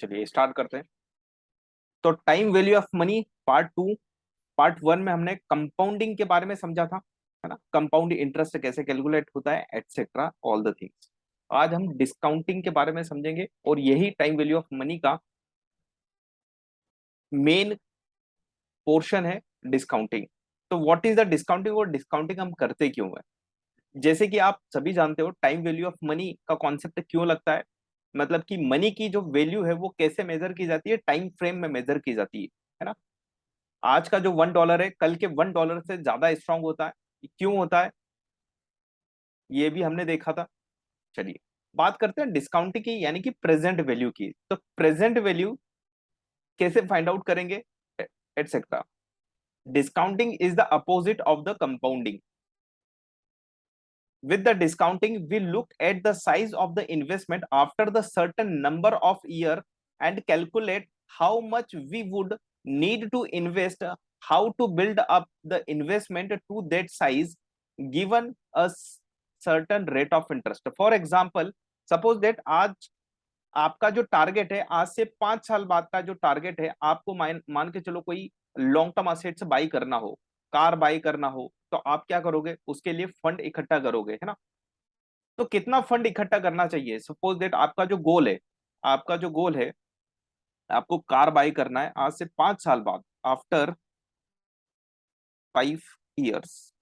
चलिए स्टार्ट करते हैं। तो time value of money part two. Part one में हमने कंपाउंडिंग के बारे में समझा था, है ना, कंपाउंड इंटरेस्ट कैसे कैलकुलेट होता है एटसेट्रा ऑल द थिंग्स। आज हम डिस्काउंटिंग के बारे में समझेंगे और यही टाइम वैल्यू ऑफ मनी का मेन पोर्शन है, डिस्काउंटिंग। तो व्हाट इज द डिस्काउंटिंग और डिस्काउंटिंग हम करते क्यों है? जैसे कि आप सभी जानते हो टाइम वैल्यू ऑफ मनी का कॉन्सेप्ट क्यों लगता है, मतलब कि मनी की जो वैल्यू है वो कैसे मेजर की जाती है, टाइम फ्रेम में मेजर की जाती है ना। आज का जो $1 है कल के $1 से ज्यादा स्ट्रांग होता है। क्यों होता है ये भी हमने देखा था। चलिए बात करते हैं डिस्काउंटिंग की, यानी कि प्रेजेंट वैल्यू की। तो प्रेजेंट वैल्यू कैसे फाइंड आउट करेंगे etcetera. Discounting is the opposite of the compounding. With the discounting, we look at the size of the investment after the certain number of year and calculate how much we would need to invest, how to build up the investment to that size given a certain rate of interest. For example, suppose that आज आपका जो target है, आज से 5 साल बाद का जो टारगेट है, आपको मान के चलो कोई लॉन्ग टर्म असेट्स बाई करना हो, कार बाई करना हो, तो आप क्या करोगे, उसके लिए फंड इकट्ठा करोगे, है ना। तो कितना फंड इकट्ठा करना चाहिए? सपोज दैट आपका जो गोल है, आपका जो गोल है, आपको कार बाई करना है आज से 5 साल बाद, आफ्टर 5 इयर्स।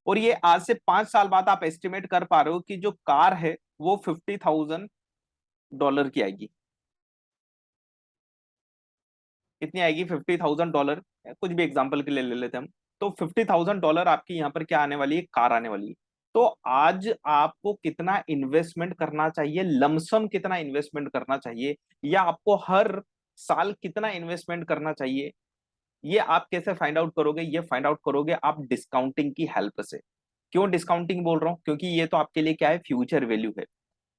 और ये आज से 5 साल बाद आप एस्टिमेट कर पा रहे हो कि जो कार है वो $50,000 की आएगी। कितनी आएगी? $50,000। कुछ भी एग्जांपल के लिए ले लेते हैं हम। तो $50,000 आपकी यहाँ पर क्या आने वाली है, कार आने वाली है। तो आज आपको कितना इन्वेस्टमेंट करना चाहिए, लमसम कितना इन्वेस्टमेंट करना चाहिए, या आपको हर साल कितना इन्वेस्टमेंट करना चाहिए, ये आप कैसे फाइंड आउट करोगे? ये फाइंड आउट करोगे आप डिस्काउंटिंग की हेल्प से। क्यों डिस्काउंटिंग बोल रहा हूँ? क्योंकि ये तो आपके लिए क्या है, फ्यूचर वैल्यू है।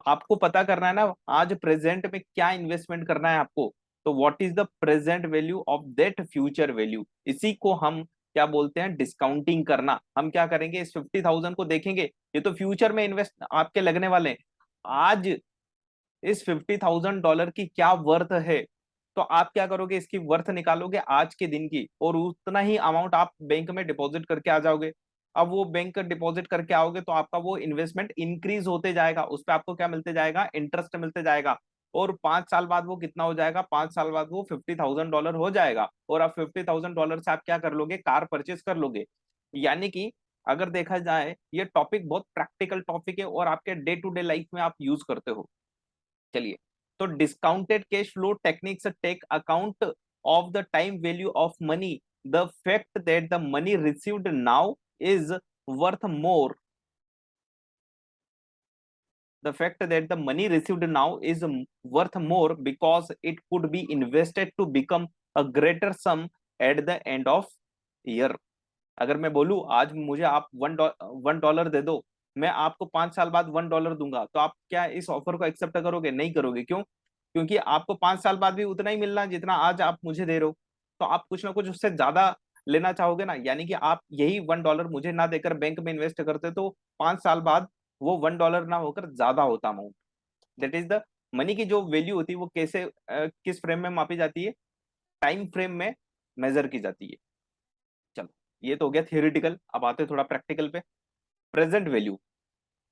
आपको पता करना है ना आज प्रेजेंट में क्या इन्वेस्टमेंट करना है आपको। तो what is the present value of that future value, इसी को हम क्या बोलते हैं, डिस्काउंटिंग करना। हम क्या करेंगे, इस 50,000 को देखेंगे, ये तो फ्यूचर में इन्वेस्ट आपके लगने वाले हैं। आज इस $50,000 की क्या वर्थ है, तो आप क्या करोगे, इसकी वर्थ निकालोगे आज के दिन की, और उतना ही अमाउंट आप बैंक में डिपॉजिट करके आ जाओगे। अब वो बैंक डिपॉजिट करके आओगे तो आपका वो इन्वेस्टमेंट इंक्रीज होते जाएगा, उस पर आपको क्या मिलते जाएगा, इंटरेस्ट मिलते जाएगा। और 5 साल बाद वो कितना हो जाएगा, 5 साल बाद वो $50,000 हो जाएगा। और अब $50,000 से आप क्या कर लोगे, कार परचेस कर लोगे। यानी कि अगर देखा जाए ये टॉपिक बहुत प्रैक्टिकल टॉपिक है और आपके डे टू डे लाइफ में आप यूज करते हो। चलिए, तो discounted cash flow techniques take account of the time value of money, the fact that the money received now is worth more, the fact that the money received now is worth more because it could be invested to become a greater sum at the end of year। अगर मैं बोलूं आज मुझे आप $1 दे दो, मैं आपको 5 साल बाद $1 दूंगा, तो आप क्या इस ऑफर को एक्सेप्ट करोगे? नहीं करोगे। क्यों? क्योंकि आपको 5 साल बाद भी उतना ही मिलना जितना आज आप मुझे दे रहे हो। तो आप कुछ ना कुछ उससे ज्यादा लेना चाहोगे ना। यानी कि आप यही $1 मुझे ना देकर बैंक में इन्वेस्ट करते तो 5 साल बाद वो $1 ना होकर ज्यादा होता amount. That is the money की जो वैल्यू होती है वो कैसे किस फ्रेम में मापी जाती है, टाइम फ्रेम में मेजर की जाती है। चलो, ये तो हो गया थियोरिटिकल। अब आते हैं थोड़ा प्रैक्टिकल पे। Present value,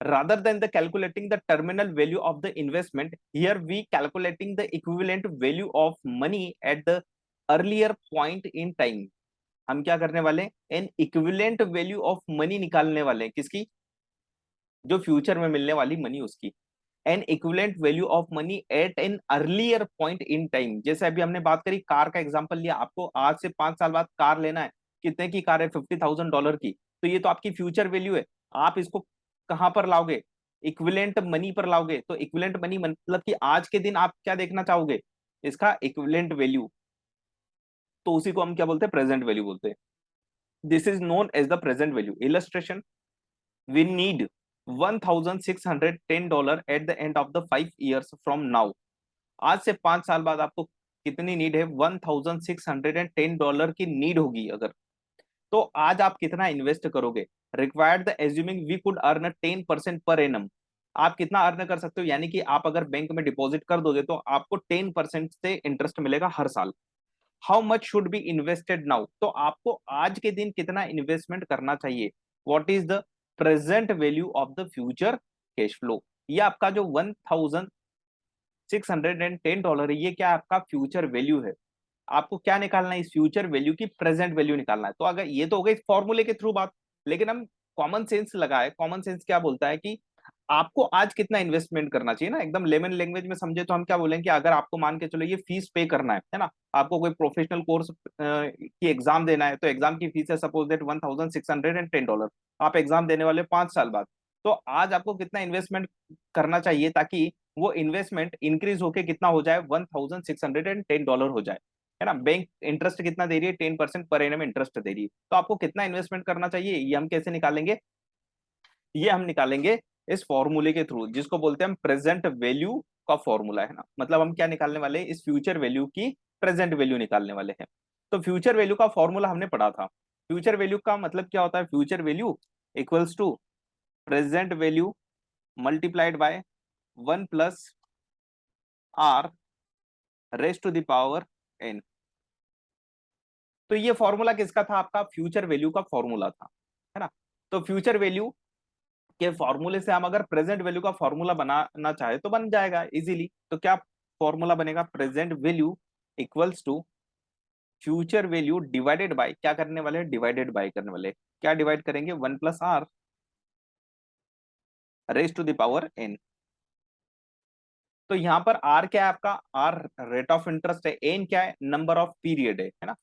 rather than the calculating the terminal value of the investment, here we calculating the equivalent value of money at the earlier point in time। हम क्या करने वाले हैं, N equivalent value of money निकालने वाले हैं। किसकी? जो फ्यूचर में मिलने वाली मनी उसकी। N equivalent value of money at an earlier point in time. जैसे अभी हमने बात करी, कार का एग्जांपल लिया, आपको आज से 5 साल बाद कार लेना है। कितने की कार है? $50,000 की। तो ये तो आपकी फ्यूचर वैल्यू है। आप इसको कहां पर लाओगे, इक्विवेलेंट मनी पर लाओगे। तो इक्विवेलेंट मनी मतलब कि आज के दिन आप क्या देखना चाहोगे, इसका इक्विवेलेंट वैल्यू। तो उसी को हम क्या बोलते हैं, प्रेजेंट वैल्यू बोलते हैं। This is known as the present value. Illustration, we need $1,610 at the end of the 5 years from now। आज से 5 साल बाद आपको कितनी नीड है, $1,610 की नीड होगी अगर। तो आज आप कितना इन्वेस्ट करोगे? Required the assuming we could earn 10% per annum. आप कितना अर्न कर सकते हो, यानी कि आप अगर बैंक में डिपॉजिट कर दोगे तो आपको 10% से इंटरेस्ट मिलेगा हर साल। How much should be invested now, तो आपको आज के दिन कितना इन्वेस्टमेंट करना चाहिए। What is the present value of the future cash flow, ये आपका जो $1610 है, ये क्या आपका फ्यूचर वैल्यू है। आपको क्या निकालना है, इस फ्यूचर वैल्यू की प्रेजेंट वैल्यू निकालना है। तो अगर ये तो हो गई फॉर्मूले के थ्रू बात, लेकिन हम कॉमन सेंस लगाए, कॉमन सेंस क्या बोलता है कि आपको आज कितना इन्वेस्टमेंट करना चाहिए ना, एकदम लेमन लैंग्वेज में समझे तो हम क्या बोलेंगे कि अगर आपको मान के चलो ये फीस पे करना है ना, आपको कोई प्रोफेशनल कोर्स की एग्जाम देना है, तो एग्जाम की फीस है सपोज दैट $1610, आप एग्जाम देने वाले 5 साल बाद। तो आज आपको कितना इन्वेस्टमेंट करना चाहिए ताकि वो इन्वेस्टमेंट इंक्रीज होके कितना हो जाए, $1610 हो जाए, है ना। बैंक इंटरेस्ट कितना दे रही है, 10% पर एनम इंटरेस्ट दे रही है। तो आपको कितना इन्वेस्टमेंट करना चाहिए, ये हम कैसे निकालेंगे, ये हम निकालेंगे इस फॉर्मूले के थ्रू, जिसको बोलते हैं हम प्रेजेंट वैल्यू का फॉर्मूला, है ना। मतलब हम क्या निकालने वाले हैं, इस फ्यूचर वैल्यू की प्रेजेंट वैल्यू निकालने वाले हैं। तो फ्यूचर वैल्यू का फॉर्मूला हमने पढ़ा था। फ्यूचर वैल्यू का मतलब क्या होता है, future value equals to present value multiplied by 1 + r raise to the power n। तो ये फॉर्मूला किसका था, आपका फ्यूचर वैल्यू का फॉर्मूला था, है ना। तो फ्यूचर वैल्यू के फॉर्मूले से हम अगर प्रेजेंट वैल्यू का फॉर्मूला बनाना चाहे तो बन जाएगा इजीली। तो क्या फॉर्मूला बनेगा, present value equals to future value divided by, क्या करने वाले हैं, डिवाइडेड बाय करने वाले, क्या डिवाइड करेंगे, 1 + r raise to the power n। तो यहाँ पर r क्या है आपका, r रेट ऑफ इंटरेस्ट है, n क्या है, नंबर ऑफ पीरियड है ना।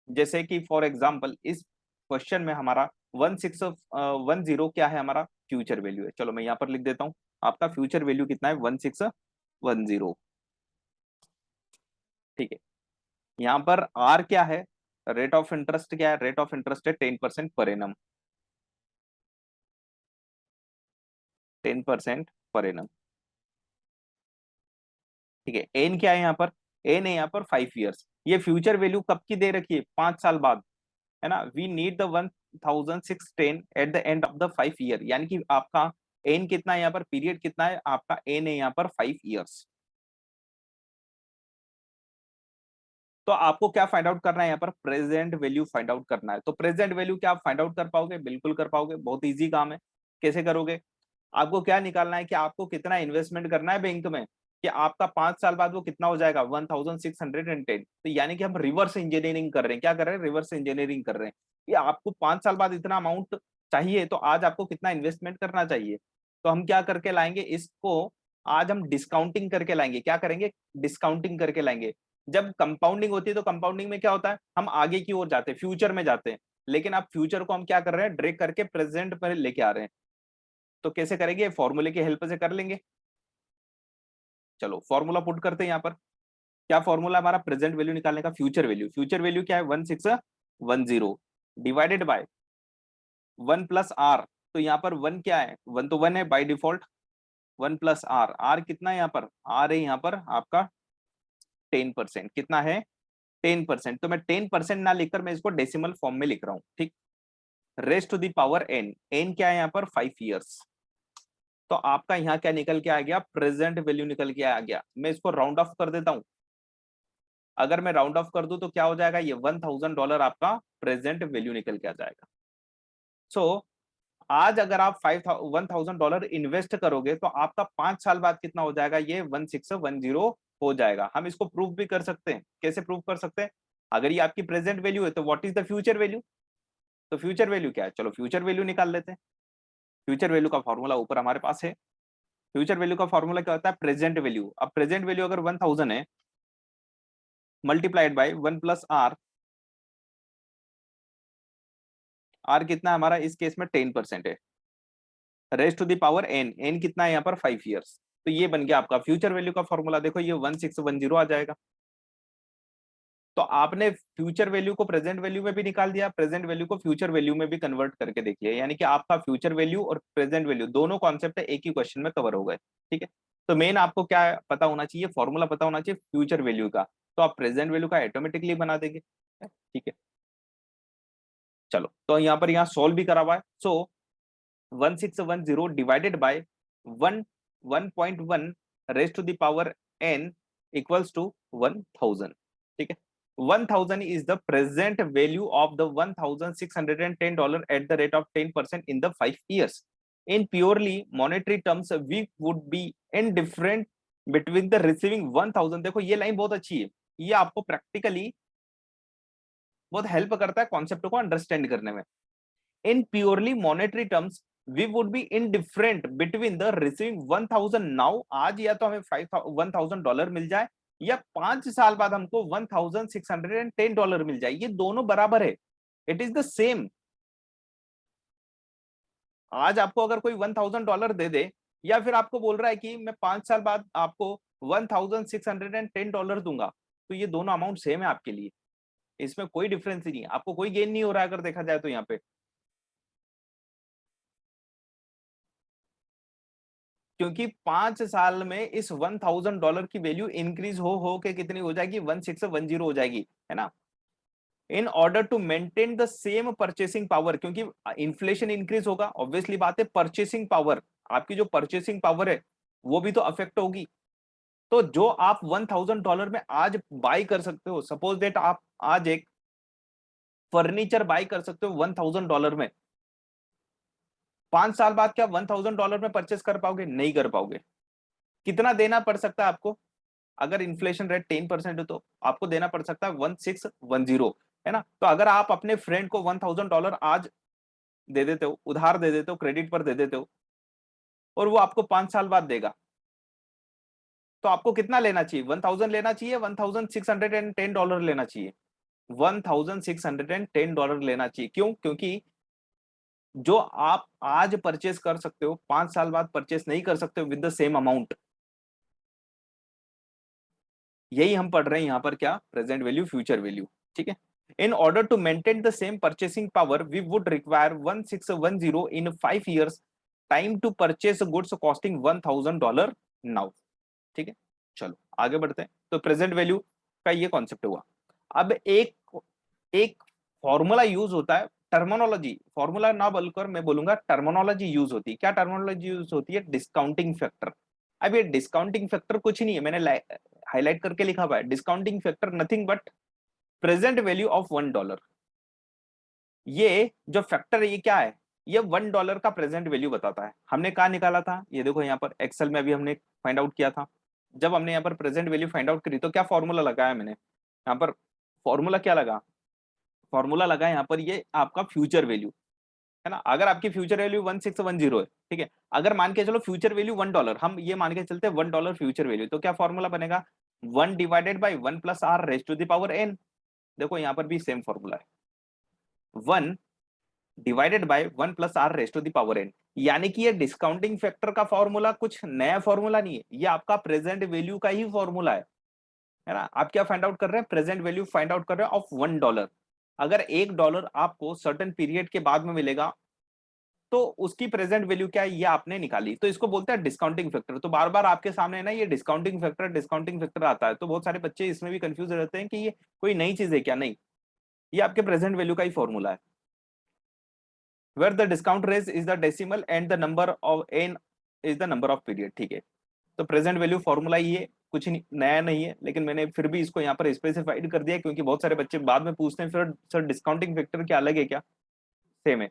जैसे कि फॉर एग्जाम्पल इस क्वेश्चन में हमारा 1610 क्या है, हमारा फ्यूचर वैल्यू है। चलो मैं यहाँ पर लिख देता हूँ, आपका फ्यूचर वैल्यू कितना है, 1610। ठीक है, यहाँ पर आर क्या है, रेट ऑफ इंटरेस्ट क्या है, रेट ऑफ इंटरेस्ट है 10% पर एनम, 10% पर एनम। ठीक है, एन क्या है यहाँ पर, एन है यहाँ पर 5 ईयर्स। ये फ्यूचर वैल्यू कब की दे रखी है, 5 साल बाद, है ना। We need the 1610 at the end of the 5 year, यानी कि आपका एन कितना है यहाँ पर, पीरियड कितना है आपका, एन है यहाँ पर 5 ईयर्स। तो आपको क्या फाइंड आउट करना है यहाँ पर, प्रेजेंट वैल्यू फाइंड आउट करना है। तो प्रेजेंट वैल्यू क्या आप फाइंड आउट कर पाओगे, बिल्कुल कर पाओगे, बहुत इजी काम है। कैसे करोगे, आपको क्या निकालना है कि आपको कितना इन्वेस्टमेंट करना है बैंक में, कि आपका 5 साल बाद वो कितना हो जाएगा, 1610। तो यानी कि हम रिवर्स इंजीनियरिंग कर रहे हैं, क्या कर रहे हैं, रिवर्स इंजीनियरिंग कर रहे हैं कि आपको 5 साल बाद इतना अमाउंट चाहिए, तो आज आपको कितना इन्वेस्टमेंट करना चाहिए। तो हम क्या करके लाएंगे इसको, आज हम डिस्काउंटिंग करके लाएंगे, क्या करेंगे, डिस्काउंटिंग करके लाएंगे। जब कंपाउंडिंग होती है तो कंपाउंडिंग में क्या होता है, हम आगे की ओर जाते हैं, फ्यूचर में जाते हैं। लेकिन अब फ्यूचर को हम क्या कर रहे हैं, ड्रैग करके प्रेजेंट पर लेके आ रहे हैं। तो कैसे करेंगे, फॉर्मूले की हेल्प से कर लेंगे। चलो फॉर्मूला पुट करते हैं यहाँ पर। क्या फॉर्मूला हमारा प्रेजेंट वैल्यू निकालने का, फ्यूचर वैल्यू, फ्यूचर वैल्यू क्या है, 1610 डिवाइडेड बाय 1 + r। तो यहाँ पर वन क्या है, वन तो वन है बाय डिफॉल्ट, 1 + r, r कितना है यहाँ पर, r है यहाँ पर आपका 10%, कितना है 10%। तो मैं 10% ना लिखकर मैं इसको डेसिमल फॉर्म में लिख रहा हूँ, ठीक। Raise to the power n, n क्या है यहाँ पर 5 ईयर्स। तो आपका यहाँ क्या निकल के आ गया, प्रेजेंट वैल्यू निकल के आ गया। मैं इसको राउंड ऑफ कर देता हूँ, अगर मैं राउंड ऑफ कर दूं तो क्या हो जाएगा, ये $1000 आपका प्रेजेंट वैल्यू निकल के आ जाएगा। सो आज अगर आप $1000 इन्वेस्ट करोगे तो आपका 5 साल बाद कितना हो जाएगा, ये 1610 हो जाएगा। हम इसको प्रूव भी कर सकते हैं, कैसे प्रूव कर सकते हैं, अगर ये आपकी प्रेजेंट वैल्यू है तो what is the future value. तो फ्यूचर वैल्यू क्या है, चलो फ्यूचर वैल्यू निकाल लेते हैं। फ्यूचर वैल्यू का फॉर्मूला ऊपर हमारे पास है। फ्यूचर वैल्यू का फॉर्मूला क्या होता है, प्रेजेंट वैल्यू। अब प्रेजेंट वैल्यू अगर 1000 है, मल्टीप्लाइड बाय 1 + r, r कितना है हमारा इस केस में 10% है, raise to the power n, n कितना है यहाँ पर 5 ईयर्स। तो ये बन गया आपका फ्यूचर वैल्यू का फॉर्मूला, देखो ये 1610 आ जाएगा। तो आपने फ्यूचर वैल्यू को प्रेजेंट वैल्यू में भी निकाल दिया, प्रेजेंट वैल्यू को फ्यूचर वैल्यू में भी कन्वर्ट करके देख लिया, यानी कि आपका फ्यूचर वैल्यू और प्रेजेंट वैल्यू दोनों कॉन्सेप्ट एक ही क्वेश्चन में कवर हो गए, ठीक है। तो मेन आपको क्या पता होना चाहिए, फॉर्मूला पता होना चाहिए फ्यूचर वैल्यू का, तो आप प्रेजेंट वैल्यू का ऑटोमेटिकली बना देंगे, ठीक है। चलो तो यहाँ पर यहाँ सोल्व भी करा हुआ है। So 1610 divided by 1 1.1 raise to the power n equals to 1000, ठीक है। 1000 is the present value of the $1,610 at the rate of 10% in the 5 years. In purely monetary terms, we would be indifferent between the receiving 1000। देखो ये line बहुत अच्छी है, ये आपको practically बहुत हेल्प करता है कॉन्सेप्ट को अंडरस्टैंड करने में। In purely monetary terms we would be indifferent between the receiving 1000 now, आज या तो हमें $1000 मिल जाए या 5 साल बाद हमको $1610 मिल जाए, ये दोनों बराबर है, इट इज द सेम। आज आपको अगर कोई $1000 दे दे या फिर आपको बोल रहा है कि मैं 5 साल बाद आपको $1610 दूंगा, तो ये दोनों अमाउंट सेम है आपके लिए, इसमें कोई डिफरेंस ही नहीं है, आपको कोई गेन नहीं हो रहा है अगर देखा जाए तो। यहाँ पे क्योंकि 5 साल में इस $1000 की वैल्यू इंक्रीज हो के कितनी हो जाएगी, 1610 हो जाएगी, है ना। In order to maintain the same purchasing power, क्योंकि इन्फ्लेशन इंक्रीज होगा, ऑब्वियसली बात है, परचेसिंग पावर, आपकी जो परचेसिंग पावर है वो भी तो अफेक्ट होगी। तो जो आप $1000 में आज बाई कर सकते हो, सपोज दैट आप आज एक फर्नीचर बाई कर सकते हो $1000 में, 5 साल बाद क्या $1000 में परचेस कर पाओगे? नहीं कर पाओगे। कितना देना पड़ सकता है आपको? अगर इन्फ्लेशन रेट 10% है तो आपको देना पड़ सकता है 1610, है ना। तो अगर आप अपने फ्रेंड को $1000 आज दे देते हो, उधार दे देते हो, क्रेडिट पर दे देते हो, और वो आपको 5 साल बाद देगा, तो आपको कितना लेना चाहिए? 1000 लेना चाहिए, $1610 लेना चाहिए, $1610 लेना चाहिए। क्यों? क्योंकि जो आप आज परचेस कर सकते हो 5 साल बाद परचेस नहीं कर सकते हो विद द सेम अमाउंट। यही हम पढ़ रहे हैं यहाँ पर, क्या? प्रेजेंट वैल्यू, फ्यूचर वैल्यू, ठीक है। In order to maintain the same purchasing power we would require 1610 in 5 years time to purchase goods costing $1000 now, ठीक है। चलो आगे बढ़ते हैं। तो प्रेजेंट वैल्यू का ये कॉन्सेप्ट हुआ। अब एक एक फॉर्मूला यूज होता है, टर्मिनोलॉजी, फॉर्मूला ना बोलकर मैं बोलूंगा टर्मिनोलॉजी यूज होती है। क्या टर्मिनोलॉजी यूज होती है? Discounting factor. अब ये डिस्काउंटिंग फैक्टर कुछ नहीं है, मैंने हाईलाइट करके लिखा हुआ है, discounting factor nothing but present value of $1। ये जो फैक्टर है ये क्या है? ये $1 का प्रेजेंट वैल्यू बताता है। हमने कहा निकाला था, ये देखो यहाँ पर एक्सेल में अभी हमने फाइंड आउट किया था। जब हमने यहाँ पर प्रेजेंट वैल्यू फाइंड आउट करी तो क्या फॉर्मूला लगाया मैंने यहाँ पर? फॉर्मूला क्या लगा? फॉर्मूला लगा यहाँ पर, ये आपका फ्यूचर वैल्यू, है ना। अगर आपकी फ्यूचर वैल्यू 1610 है, ठीक है, अगर मान के चलो फ्यूचर वैल्यू $1, हम ये मान के चलते हैं $1 फ्यूचर वैल्यू, तो क्या फॉर्मूला बनेगा? 1 divided by 1 plus R raise to the power n। देखो यहाँ पर भी सेम फॉर्मूला है, 1 divided by 1 plus R raise to the power n। यानी कि ये डिस्काउंटिंग फैक्टर का फॉर्मूला कुछ नया फॉर्मूला नहीं है, ये आपका प्रेजेंट वैल्यू का ही फॉर्मूला है ना। आप क्या फाइंड आउट कर रहे हैं? प्रेजेंट वैल्यू फाइंड आउट कर रहे हैं ऑफ $1। अगर $1 आपको सर्टेन पीरियड के बाद में मिलेगा तो उसकी प्रेजेंट वैल्यू क्या है, ये आपने निकाली, तो इसको बोलते हैं डिस्काउंटिंग फैक्टर। तो बार बार आपके सामने ना ये डिस्काउंटिंग फैक्टर आता है, तो बहुत सारे बच्चे इसमें भी कंफ्यूज रहते हैं कि ये कोई नई चीज है क्या? नहीं, ये आपके प्रेजेंट वैल्यू का ही फॉर्मूला है। Where the discount rate is the decimal and the number of n is the number of period, ठीक है। तो प्रेजेंट वैल्यू फॉर्मूला ये कुछ नया नहीं है, लेकिन मैंने फिर भी इसको यहाँ पर स्पेसिफाइड कर दिया क्योंकि बहुत सारे बच्चे बाद में पूछते हैं फिर सर डिस्काउंटिंग फैक्टर क्या अलग है क्या? सेम है।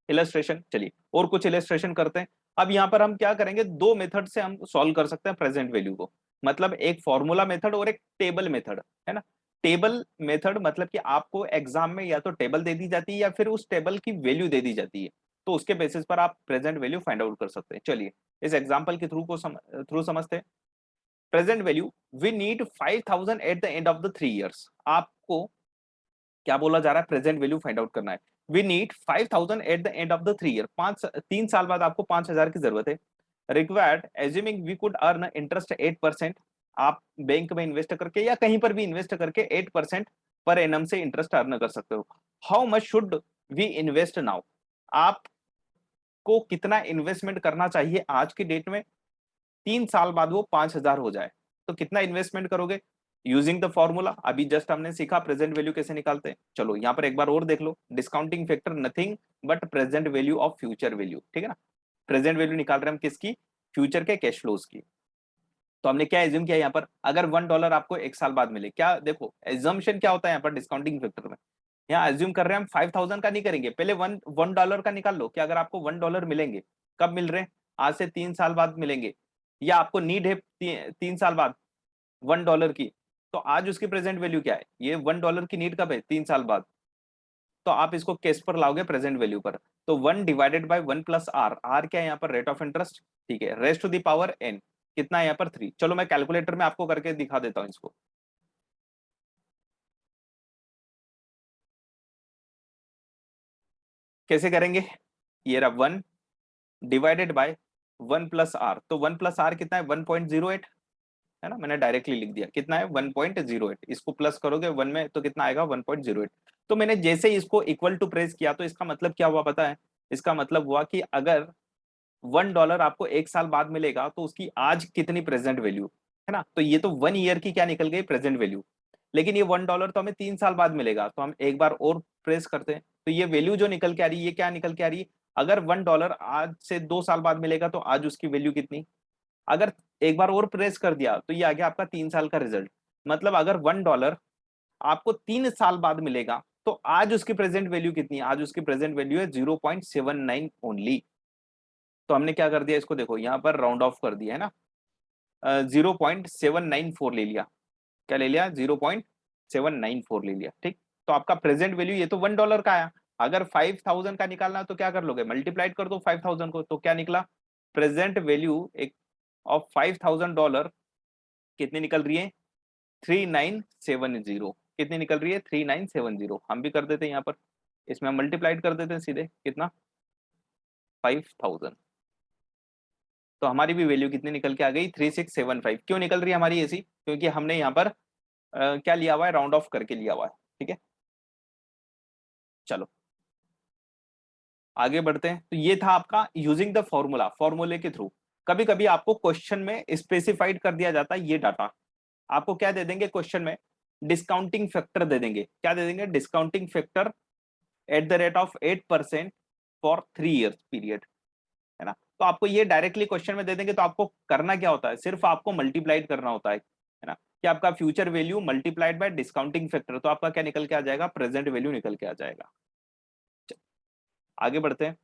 इलस्ट्रेशन, चलिए और कुछ इलस्ट्रेशन करते हैं। अब यहाँ पर हम क्या करेंगे, दो मेथड से हम सॉल्व कर सकते हैं प्रेजेंट वैल्यू को, मतलब एक फॉर्मूला मेथड और एक टेबल मेथड, है ना। टेबल मेथड मतलब कि आपको एग्जाम में या तो टेबल दे दी जाती है या फिर उस टेबल की वैल्यू दे दी जाती है, तो उसके बेसिस पर आप प्रेजेंट वैल्यू फाइंड आउट कर सकते हैं। चलिए इस एग्जाम्पल के थ्रू समझते हैं। Present value, we need 5000 at the end of the 3 years। आपको क्या बोला जा रहा है? प्रेजेंट वैल्यू फाइंड आउट करना है। We need 5000 at the end of the 3 year। 3 साल बाद आपको 5000 की जरूरत है। Required assuming we could earn interest 8%। आप बैंक में इन्वेस्ट करके या कहीं पर भी इन्वेस्ट करके 8% पर एनम से इंटरेस्ट अर्न कर सकते हो। How much should we invest now? आपको कितना इन्वेस्टमेंट करना चाहिए आज की डेट में? 3 साल बाद वो 5000 हो जाए तो कितना इन्वेस्टमेंट करोगे? यूजिंग द फॉर्मूला, अभी जस्ट हमने सीखा प्रेजेंट वैल्यू कैसे निकालते हैं। चलो यहाँ पर एक बार और देख लो, discounting factor nothing but present value of future value, ठीक है ना। प्रेजेंट वैल्यू निकाल रहे हैं हम किसकी? फ्यूचर के कैश फ्लोज की। तो हमने क्या एज्यूम किया यहाँ पर, अगर $1 आपको 1 साल बाद मिले, क्या देखो एज्यूम्पशन क्या होता है यहाँ पर डिस्काउंटिंग फैक्टर में, यहाँ एज्यूम कर रहे हैं हम 5,000 का नहीं करेंगे, पहले वन डॉलर का निकाल लो कि अगर आपको $1 मिलेंगे, कब मिल रहे हैं, आज से 3 साल बाद मिलेंगे, या आपको नीड है 3 साल बाद $1 की, तो आज उसकी प्रेजेंट वैल्यू क्या है, ये $1 की नीड कब है, 3 साल बाद, तो आप इसको केस पर लाओगे प्रेजेंट वैल्यू पर, तो 1/1 प्लस आर, आर क्या है यहाँ पर, रेट ऑफ इंटरेस्ट, ठीक है, raise to the power n, कितना है यहाँ पर 3। चलो मैं कैलकुलेटर में आपको करके दिखा देता हूँ इसको। कैसे करेंगे, ये रहा 1/1 प्लस आर, तो 1 प्लस आर कितना है 1.08, है ना, मैंने डायरेक्टली लिख दिया, कितना है 1.08, इसको प्लस करोगे 1 में तो कितना आएगा 1.08। तो मैंने जैसे ही इसको इक्वल टू प्रेस किया, तो इसका मतलब क्या हुआ पता है, इसका मतलब हुआ कि अगर $1 आपको 1 साल बाद मिलेगा, तो उसकी आज कितनी प्रेजेंट वैल्यू, है ना, तो ये तो 1 ईयर की क्या निकल गई प्रेजेंट वैल्यू, लेकिन ये $1 तो हमें 3 साल बाद मिलेगा, तो हम एक बार और प्रेस करते हैं, तो ये वैल्यू जो निकल के आ रही है, ये क्या निकल के आ रही है, अगर $1 आज से 2 साल बाद मिलेगा, तो आज उसकी वैल्यू कितनी, अगर एक बार और प्रेस कर दिया, तो ये आ गया आपका 3 साल का रिजल्ट, मतलब अगर $1 आपको 3 साल बाद मिलेगा, तो आज उसकी प्रेजेंट वैल्यू कितनी है, आज उसकी प्रेजेंट वैल्यू है 0.79 ओनली। तो हमने क्या कर दिया, इसको देखो यहाँ पर राउंड ऑफ कर दिया है ना, 0.794 ले लिया, क्या ले लिया 0.794 ले लिया, ठीक। तो आपका प्रेजेंट वैल्यू ये तो $1 का आया, अगर 5,000 का निकालना तो क्या कर लोगे, मल्टीप्लाइड कर दो 5,000 को, तो क्या निकला, प्रेजेंट वैल्यू एक ऑफ $5,000 कितनी निकल रही है 3970, कितनी निकल रही है 3970, हम भी कर देते हैं यहाँ पर, इसमें हम मल्टीप्लाइड कर देते हैं सीधे, कितना 5,000, तो हमारी भी वैल्यू कितनी निकल के आ गई 3675। क्यों निकल रही है हमारी ऐसी, क्योंकि हमने यहाँ पर क्या लिया हुआ है, राउंड ऑफ करके लिया हुआ है, ठीक है। चलो आगे बढ़ते हैं, तो ये था आपका यूजिंग द फॉर्मूला, फॉर्मूले के थ्रू। कभी कभी आपको क्वेश्चन में स्पेसिफाइड कर दिया जाता है ये डाटा, आपको क्या दे देंगे क्वेश्चन में, डिस्काउंटिंग फैक्टर दे देंगे, क्या दे देंगे, discounting factor at the rate of 8% for 3 years period, है ना। तो आपको ये डायरेक्टली क्वेश्चन में दे देंगे, तो आपको करना क्या होता है, सिर्फ आपको मल्टीप्लाइड करना होता है ना, कि आपका future value multiplied bye discounting factor, तो आपका क्या निकल के आ जाएगा, प्रेजेंट वैल्यू निकल के आ जाएगा। आगे बढ़ते हैं,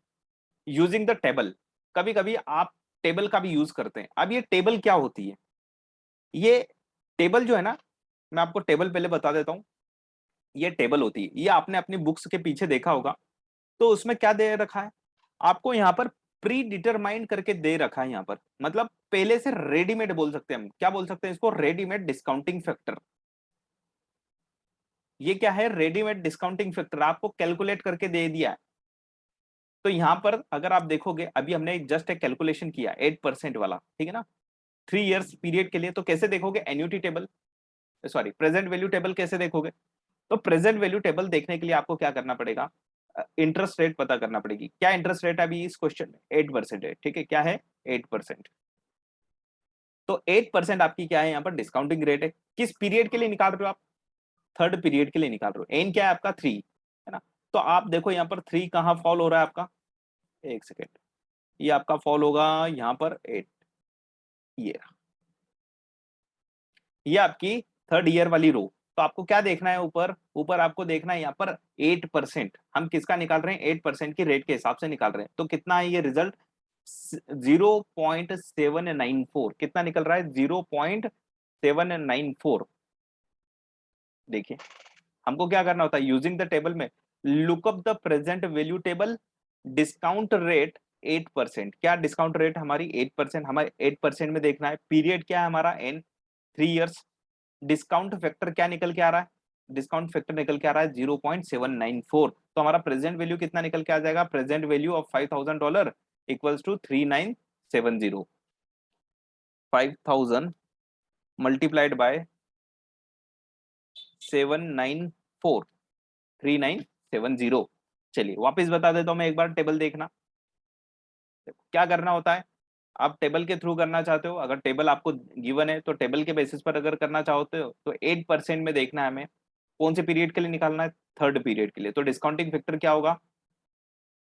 यूजिंग द टेबल, कभी कभी आप टेबल का भी यूज करते हैं। अब ये टेबल क्या होती है, ये टेबल जो है ना, मैं आपको टेबल पहले बता देता हूँ, ये टेबल होती है, ये आपने अपनी बुक्स के पीछे देखा होगा, तो उसमें क्या दे रखा है आपको, यहाँ पर प्री डिटरमाइंड करके दे रखा है, यहाँ पर मतलब पहले से रेडीमेड बोल सकते हैं हम, क्या बोल सकते हैं इसको, रेडीमेड डिस्काउंटिंग फैक्टर। ये क्या है, रेडीमेड डिस्काउंटिंग फैक्टर, आपको कैलकुलेट करके दे दिया है। तो यहाँ पर अगर आप देखोगे, अभी हमने जस्ट एक कैलकुलेशन किया 8% वाला, ठीक है ना, 3 इयर्स पीरियड के लिए, तो कैसे देखोगे annuity table, sorry present value table कैसे देखोगे, तो प्रेजेंट वैल्यू टेबल देखने के लिए आपको क्या करना पड़ेगा, इंटरेस्ट रेट पता करना पड़ेगी, क्या इंटरेस्ट रेट अभी इस क्वेश्चन में 8% है, ठीक है, क्या है 8%, तो 8% आपकी क्या है यहाँ पर डिस्काउंटिंग रेट है, किस पीरियड के लिए निकाल रहे हो आप, थर्ड पीरियड के लिए निकाल रहे हो, एन क्या है आपका 3, है ना। तो आप देखो यहाँ पर 3 कहाँ फॉल हो रहा है आपका, एक सेकेंड, ये आपका फॉल होगा यहाँ पर 8, ये ये आपकी थर्ड ईयर वाली रो। तो आपको क्या देखना है, ऊपर ऊपर आपको देखना है यहाँ पर 8%, हम किसका निकाल रहे हैं 8% की रेट के हिसाब से निकाल रहे हैं, तो कितना है ये रिजल्ट 0.794, कितना निकल रहा है 0.794। देखिए हमको क्या करना होता है, यूजिंग द टेबल में lookup the present value table, discount rate 8%, क्या डिस्काउंट रेट हमारी 8%, हमारे 8% में देखना है, पीरियड क्या है हमारा एन 3 इयर्स, डिस्काउंट फैक्टर क्या निकल के आ रहा है, डिस्काउंट फैक्टर निकल के आ रहा है 0.794, तो हमारा प्रेजेंट वैल्यू कितना निकल के आ जाएगा, present value of $5,000 equals to 3970, 5,000 multiplied by 794, 3970। चलिए वापस बता देता हूं मैं एक बार, टेबल देखना, क्या करना होता है, आप टेबल के थ्रू करना चाहते हो, अगर टेबल आपको गिवन है तो टेबल के बेसिस पर अगर करना चाहते हो, तो 8% में देखना है हमें, कौन से पीरियड के लिए निकालना है, थर्ड पीरियड के लिए, तो डिस्काउंटिंग फैक्टर क्या होगा,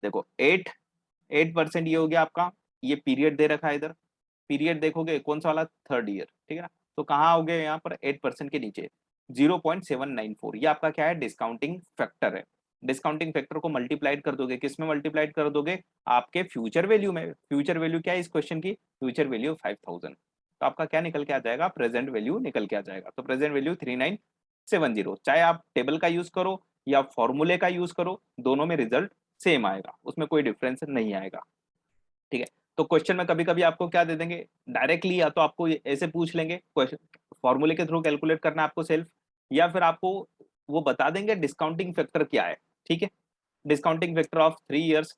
देखो 8% ये हो गया आपका, ये पीरियड दे रखा है इधर, पीरियड देखोगे कौन सा वाला, थर्ड ईयर, ठीक है ना। तो कहाँ हो गए यहाँ पर 8% के नीचे, 0.794, ये आपका क्या है, डिस्काउंटिंग फैक्टर है। डिस्काउंटिंग फैक्टर को मल्टीप्लाइड कर दोगे, किस में मल्टीप्लाइड कर दोगे, आपके फ्यूचर वैल्यू में। फ्यूचर वैल्यू क्या है इस क्वेश्चन की, फ्यूचर वैल्यू 5000, तो आपका क्या निकल के आ जाएगा, प्रेजेंट वैल्यू निकल के आ जाएगा। तो प्रेजेंट वैल्यू 3970, चाहे आप टेबल का यूज करो या फॉर्मूले का यूज करो, दोनों में रिजल्ट सेम आएगा, उसमें कोई डिफरेंस नहीं आएगा, ठीक है। तो क्वेश्चन में कभी कभी आपको क्या दे देंगे डायरेक्टली, या तो आपको ऐसे पूछ लेंगे क्वेश्चन, फॉर्मूले के थ्रू कैलकुलेट करना है आपको सेल्फ, या फिर आपको वो बता देंगे डिस्काउंटिंग फैक्टर क्या है, ठीक है। Discounting factor of 3 years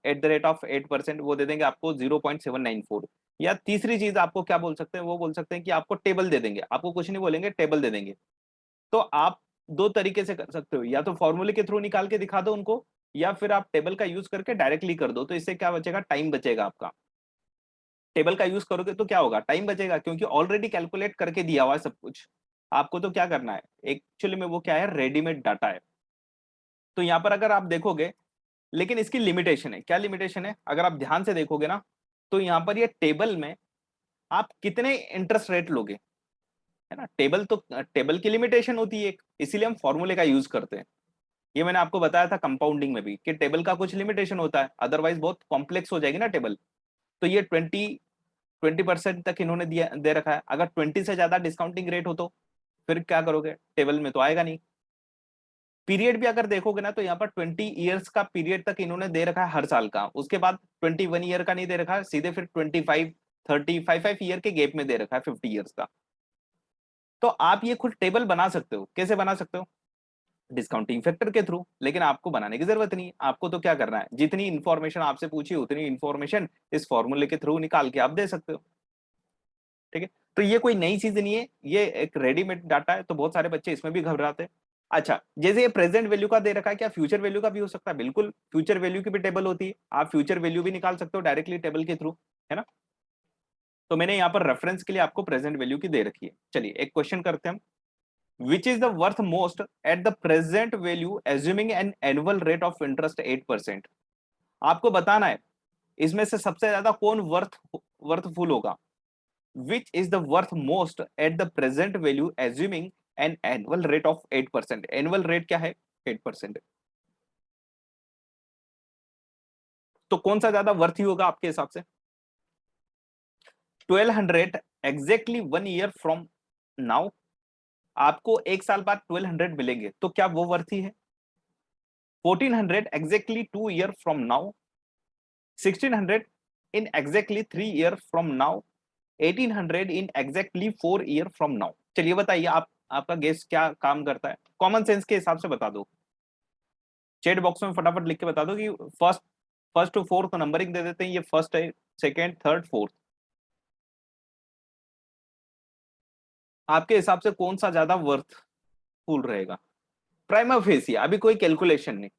at the rate of 8%, वो दे देंगे आपको 0.794। या तीसरी चीज आपको क्या बोल सकते हैं, वो बोल सकते हैं कि आपको टेबल दे देंगे, आपको कुछ नहीं बोलेंगे, टेबल दे देंगे। तो आप दो तरीके से कर सकते हो, या तो फॉर्मूले के थ्रू निकाल के दिखा दो उनको, या फिर आप टेबल का यूज करके डायरेक्टली कर दो। तो इससे क्या बचेगा, टाइम बचेगा आपका। टेबल का यूज करोगे तो क्या होगा, टाइम बचेगा, क्योंकि ऑलरेडी कैलकुलेट करके दिया हुआ है सब कुछ। आपको तो क्या करना है, एक्चुअली में वो क्या है, रेडीमेड डाटा है। तो यहाँ पर अगर आप देखोगे, लेकिन इसकी लिमिटेशन है, क्या लिमिटेशन है, अगर आप ध्यान से देखोगे ना, तो यहाँ पर ये टेबल में आप कितने इंटरेस्ट रेट लोगे, है ना। टेबल तो, टेबल की लिमिटेशन होती है एक, इसीलिए हम फॉर्मूले का यूज करते हैं। ये मैंने आपको बताया था कंपाउंडिंग में भी, कि टेबल का कुछ लिमिटेशन होता है, अदरवाइज बहुत कॉम्प्लेक्स हो जाएगी ना टेबल। तो ये 20% तक इन्होंने दिया दे रखा है, अगर 20 से ज्यादा डिस्काउंटिंग रेट हो तो फिर क्या करोगे, टेबल में तो आएगा नहीं। पीरियड भी अगर देखोगे ना, तो यहाँ पर 20 years का पीरियड तक इन्होंने दे रखा है हर साल का, उसके बाद 21 year का नहीं दे रखा है, सीधे फिर 25, 30, 5 ईयर के गैप में दे रखा है 50 years का। तो आप ये खुद टेबल बना सकते हो, कैसे बना सकते हो, डिस्काउंटिंग फैक्टर के थ्रू। लेकिन आपको बनाने की जरूरत नहीं, आपको तो क्या करना है, जितनी इंफॉर्मेशन आपसे पूछी उतनी इंफॉर्मेशन इस फॉर्मूले के थ्रू निकाल के आप दे सकते हो, ठीक है। तो ये कोई नई चीज नहीं है, ये एक रेडीमेड डाटा है, तो बहुत सारे बच्चे इसमें भी घबराते हैं। अच्छा, जैसे ये प्रेजेंट वैल्यू का दे रखा है, क्या फ्यूचर वैल्यू का भी हो सकता है, बिल्कुल, फ्यूचर वैल्यू की भी टेबल होती है, आप फ्यूचर वैल्यू भी निकाल सकते हो डायरेक्टली टेबल के थ्रू, है ना। तो मैंने यहाँ पर रेफरेंस के लिए आपको प्रेजेंट वैल्यू की दे रखी है। चलिए एक क्वेश्चन करते हैं हम, which is the worth most at the present value assuming an annual rate of interest 8%। आपको बताना है इसमें से सबसे ज्यादा कौन वर्थफुल होगा। which is the worth most at the present value assuming an annual rate of 8%। annual rate क्या है, 8%। तो कौन सा ज्यादा वर्थ ही होगा आपके हिसाब से, 1200 एग्जैक्टली 1 year फ्रॉम नाउ, आपको एक साल बाद 1200 मिलेंगे, तो क्या वो वर्थी है। 1400 exactly 2 year from now, 1600 in exactly 3 year from now, 1800 in exactly 4 year from now। चलिए बताइए आप, आपका गेस क्या काम करता है, कॉमन सेंस के हिसाब से बता दो, चैट बॉक्स में फटाफट लिख के बता दो कि first first to fourth numbering दे देते हैं, ये फर्स्ट है, सेकेंड, थर्ड, फोर्थ, आपके हिसाब से कौन सा ज्यादा वर्थफुल रहेगा। प्राइमा फेसिया, अभी कोई कैलकुलेशन नहीं,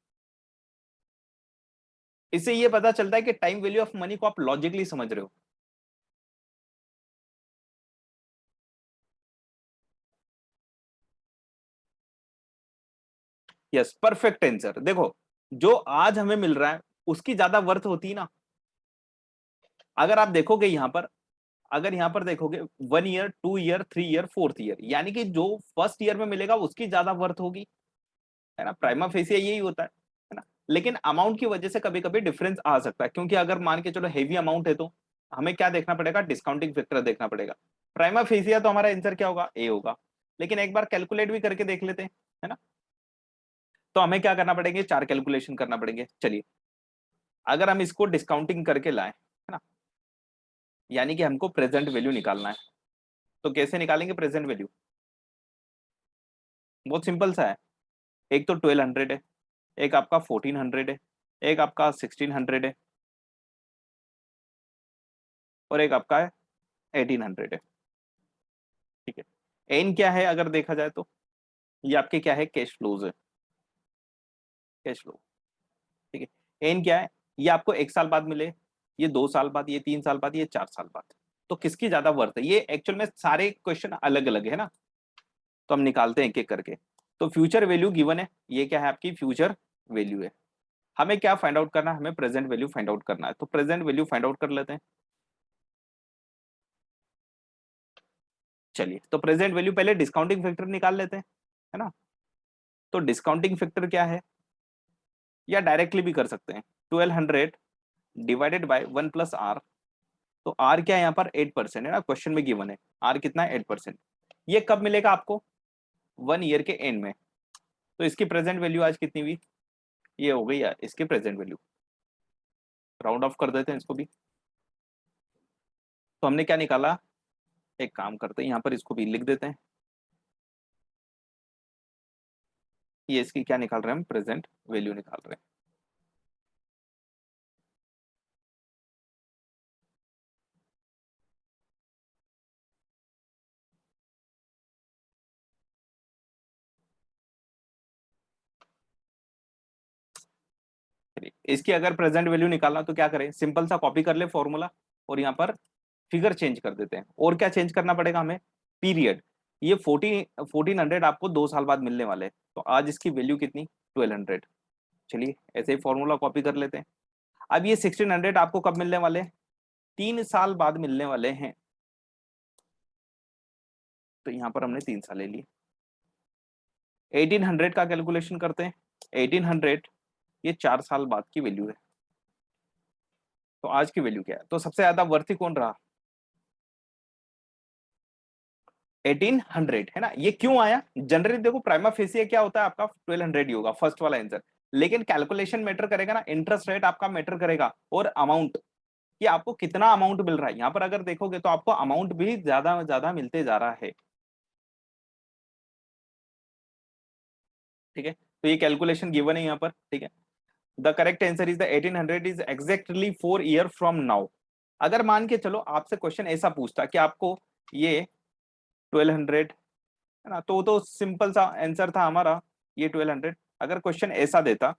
इससे ये पता चलता है कि टाइम वैल्यू ऑफ मनी को आप लॉजिकली समझ रहे हो। Yes, perfect answer. देखो, जो आज हमें मिल रहा है उसकी ज्यादा वर्थ होती है ना। अगर आप देखोगे यहाँ पर, अगर यहाँ पर देखोगे 1 year, 2 year, 3 year, 4th year, यानी कि जो फर्स्ट ईयर में मिलेगा उसकी ज्यादा वर्थ होगी, है ना। प्राइमा फेसिया यही होता है ना। लेकिन अमाउंट की वजह से कभी कभी डिफरेंस आ सकता है, क्योंकि अगर मान के चलो हेवी अमाउंट है तो हमें क्या देखना पड़ेगा, डिस्काउंटिंग फैक्टर देखना पड़ेगा। प्राइमा फेसिया तो हमारा आंसर क्या होगा, ए होगा। लेकिन एक बार कैलकुलेट भी करके देख लेते हैं, है ना। तो हमें क्या करना पड़ेंगे, 4 कैलकुलेशन करना पड़ेंगे। चलिए, अगर हम इसको डिस्काउंटिंग करके लाए, है ना, यानी कि हमको प्रेजेंट वैल्यू निकालना है, तो कैसे निकालेंगे प्रेजेंट वैल्यू, बहुत सिंपल सा है। एक तो 1200 है, एक आपका 1400 है, एक आपका 1600 है, और एक आपका है 1800 है, ठीक है। एन क्या है अगर देखा जाए तो, ये आपके क्या है, कैश फ्लोज है, कैश फ्लो, ठीक है। एन क्या है, ये आपको एक साल बाद मिले, ये 2 साल बाद, ये 3 साल बाद, ये 4 साल बाद, तो किसकी ज्यादा वर्थ है। ये एक्चुअल में सारे क्वेश्चन अलग अलग है ना, तो हम निकालते हैं एक एक करके। तो फ्यूचर वैल्यू गिवन है, ये क्या है आपकी फ्यूचर वैल्यू है। हमें क्या फाइंड आउट करना है, हमें प्रेजेंट वैल्यू फाइंड आउट करना है, तो प्रेजेंट वैल्यू फाइंड आउट कर लेते हैं। चलिए, तो प्रेजेंट वैल्यू पहले डिस्काउंटिंग फैक्टर निकाल लेते हैं, है ना। तो डिस्काउंटिंग फैक्टर क्या है, या डायरेक्टली भी कर सकते हैं, 1200 डिवाइडेड बाय 1 + r। तो r क्या है यहाँ पर 8% है ना, क्वेश्चन में गिवन है r कितना है 8%। ये कब मिलेगा आपको, 1 ईयर के एंड में। तो इसकी प्रेजेंट वैल्यू आज कितनी हुई, ये हो गई यार इसकी प्रेजेंट वैल्यू। राउंड ऑफ कर देते हैं इसको भी। तो हमने क्या निकाला, एक काम करते हैं यहाँ पर इसको भी लिख देते हैं, ये इसकी क्या निकाल रहे हैं हम, प्रेजेंट वैल्यू निकाल रहे हैं। इसकी अगर प्रेजेंट वैल्यू निकालना तो क्या करें, सिंपल सा कॉपी कर ले फॉर्मूला, और यहाँ पर फिगर चेंज कर देते हैं। और क्या चेंज करना पड़ेगा हमें, पीरियड। ये 1400 आपको 2 साल बाद मिलने वाले हैं, तो आज इसकी वैल्यू कितनी, 1200। चलिए ऐसे ही फॉर्मूला कॉपी कर लेते हैं। अब ये 1600 आपको कब मिलने वाले हैं, 3 साल बाद मिलने वाले हैं। तो यहाँ पर हमने 3 साल ले लिए। 1800 का कैलकुलेशन करते हैं। 1800 ये 4 साल बाद की वैल्यू है। तो आज की वैल्यू क्या है, तो सबसे ज्यादा वर्थी कौन रहा, 1800 है ना। ये क्यों आया, जनरली देखो प्राइमा फेसिया क्या होता है आपका 1200 ही होगा, फर्स्ट वाला आंसर। लेकिन कैलकुलेशन मैटर करेगा ना, इंटरेस्ट रेट आपका मैटर करेगा, और अमाउंट, कि आपको कितना अमाउंट मिल रहा है। यहाँ पर अगर देखोगे तो आपको अमाउंट भी ज्यादा ज्यादा मिलते जा रहा है, ठीक है। तो ये कैलकुलेशन गिवन है यहाँ पर, ठीक है। The correct answer is the 1800 is exactly 4 year from now. अगर मान के चलो आपसे क्वेश्चन ऐसा पूछता कि आपको ये 1200 है ना, तो सिंपल सा आंसर था हमारा ये 1200। अगर क्वेश्चन ऐसा देता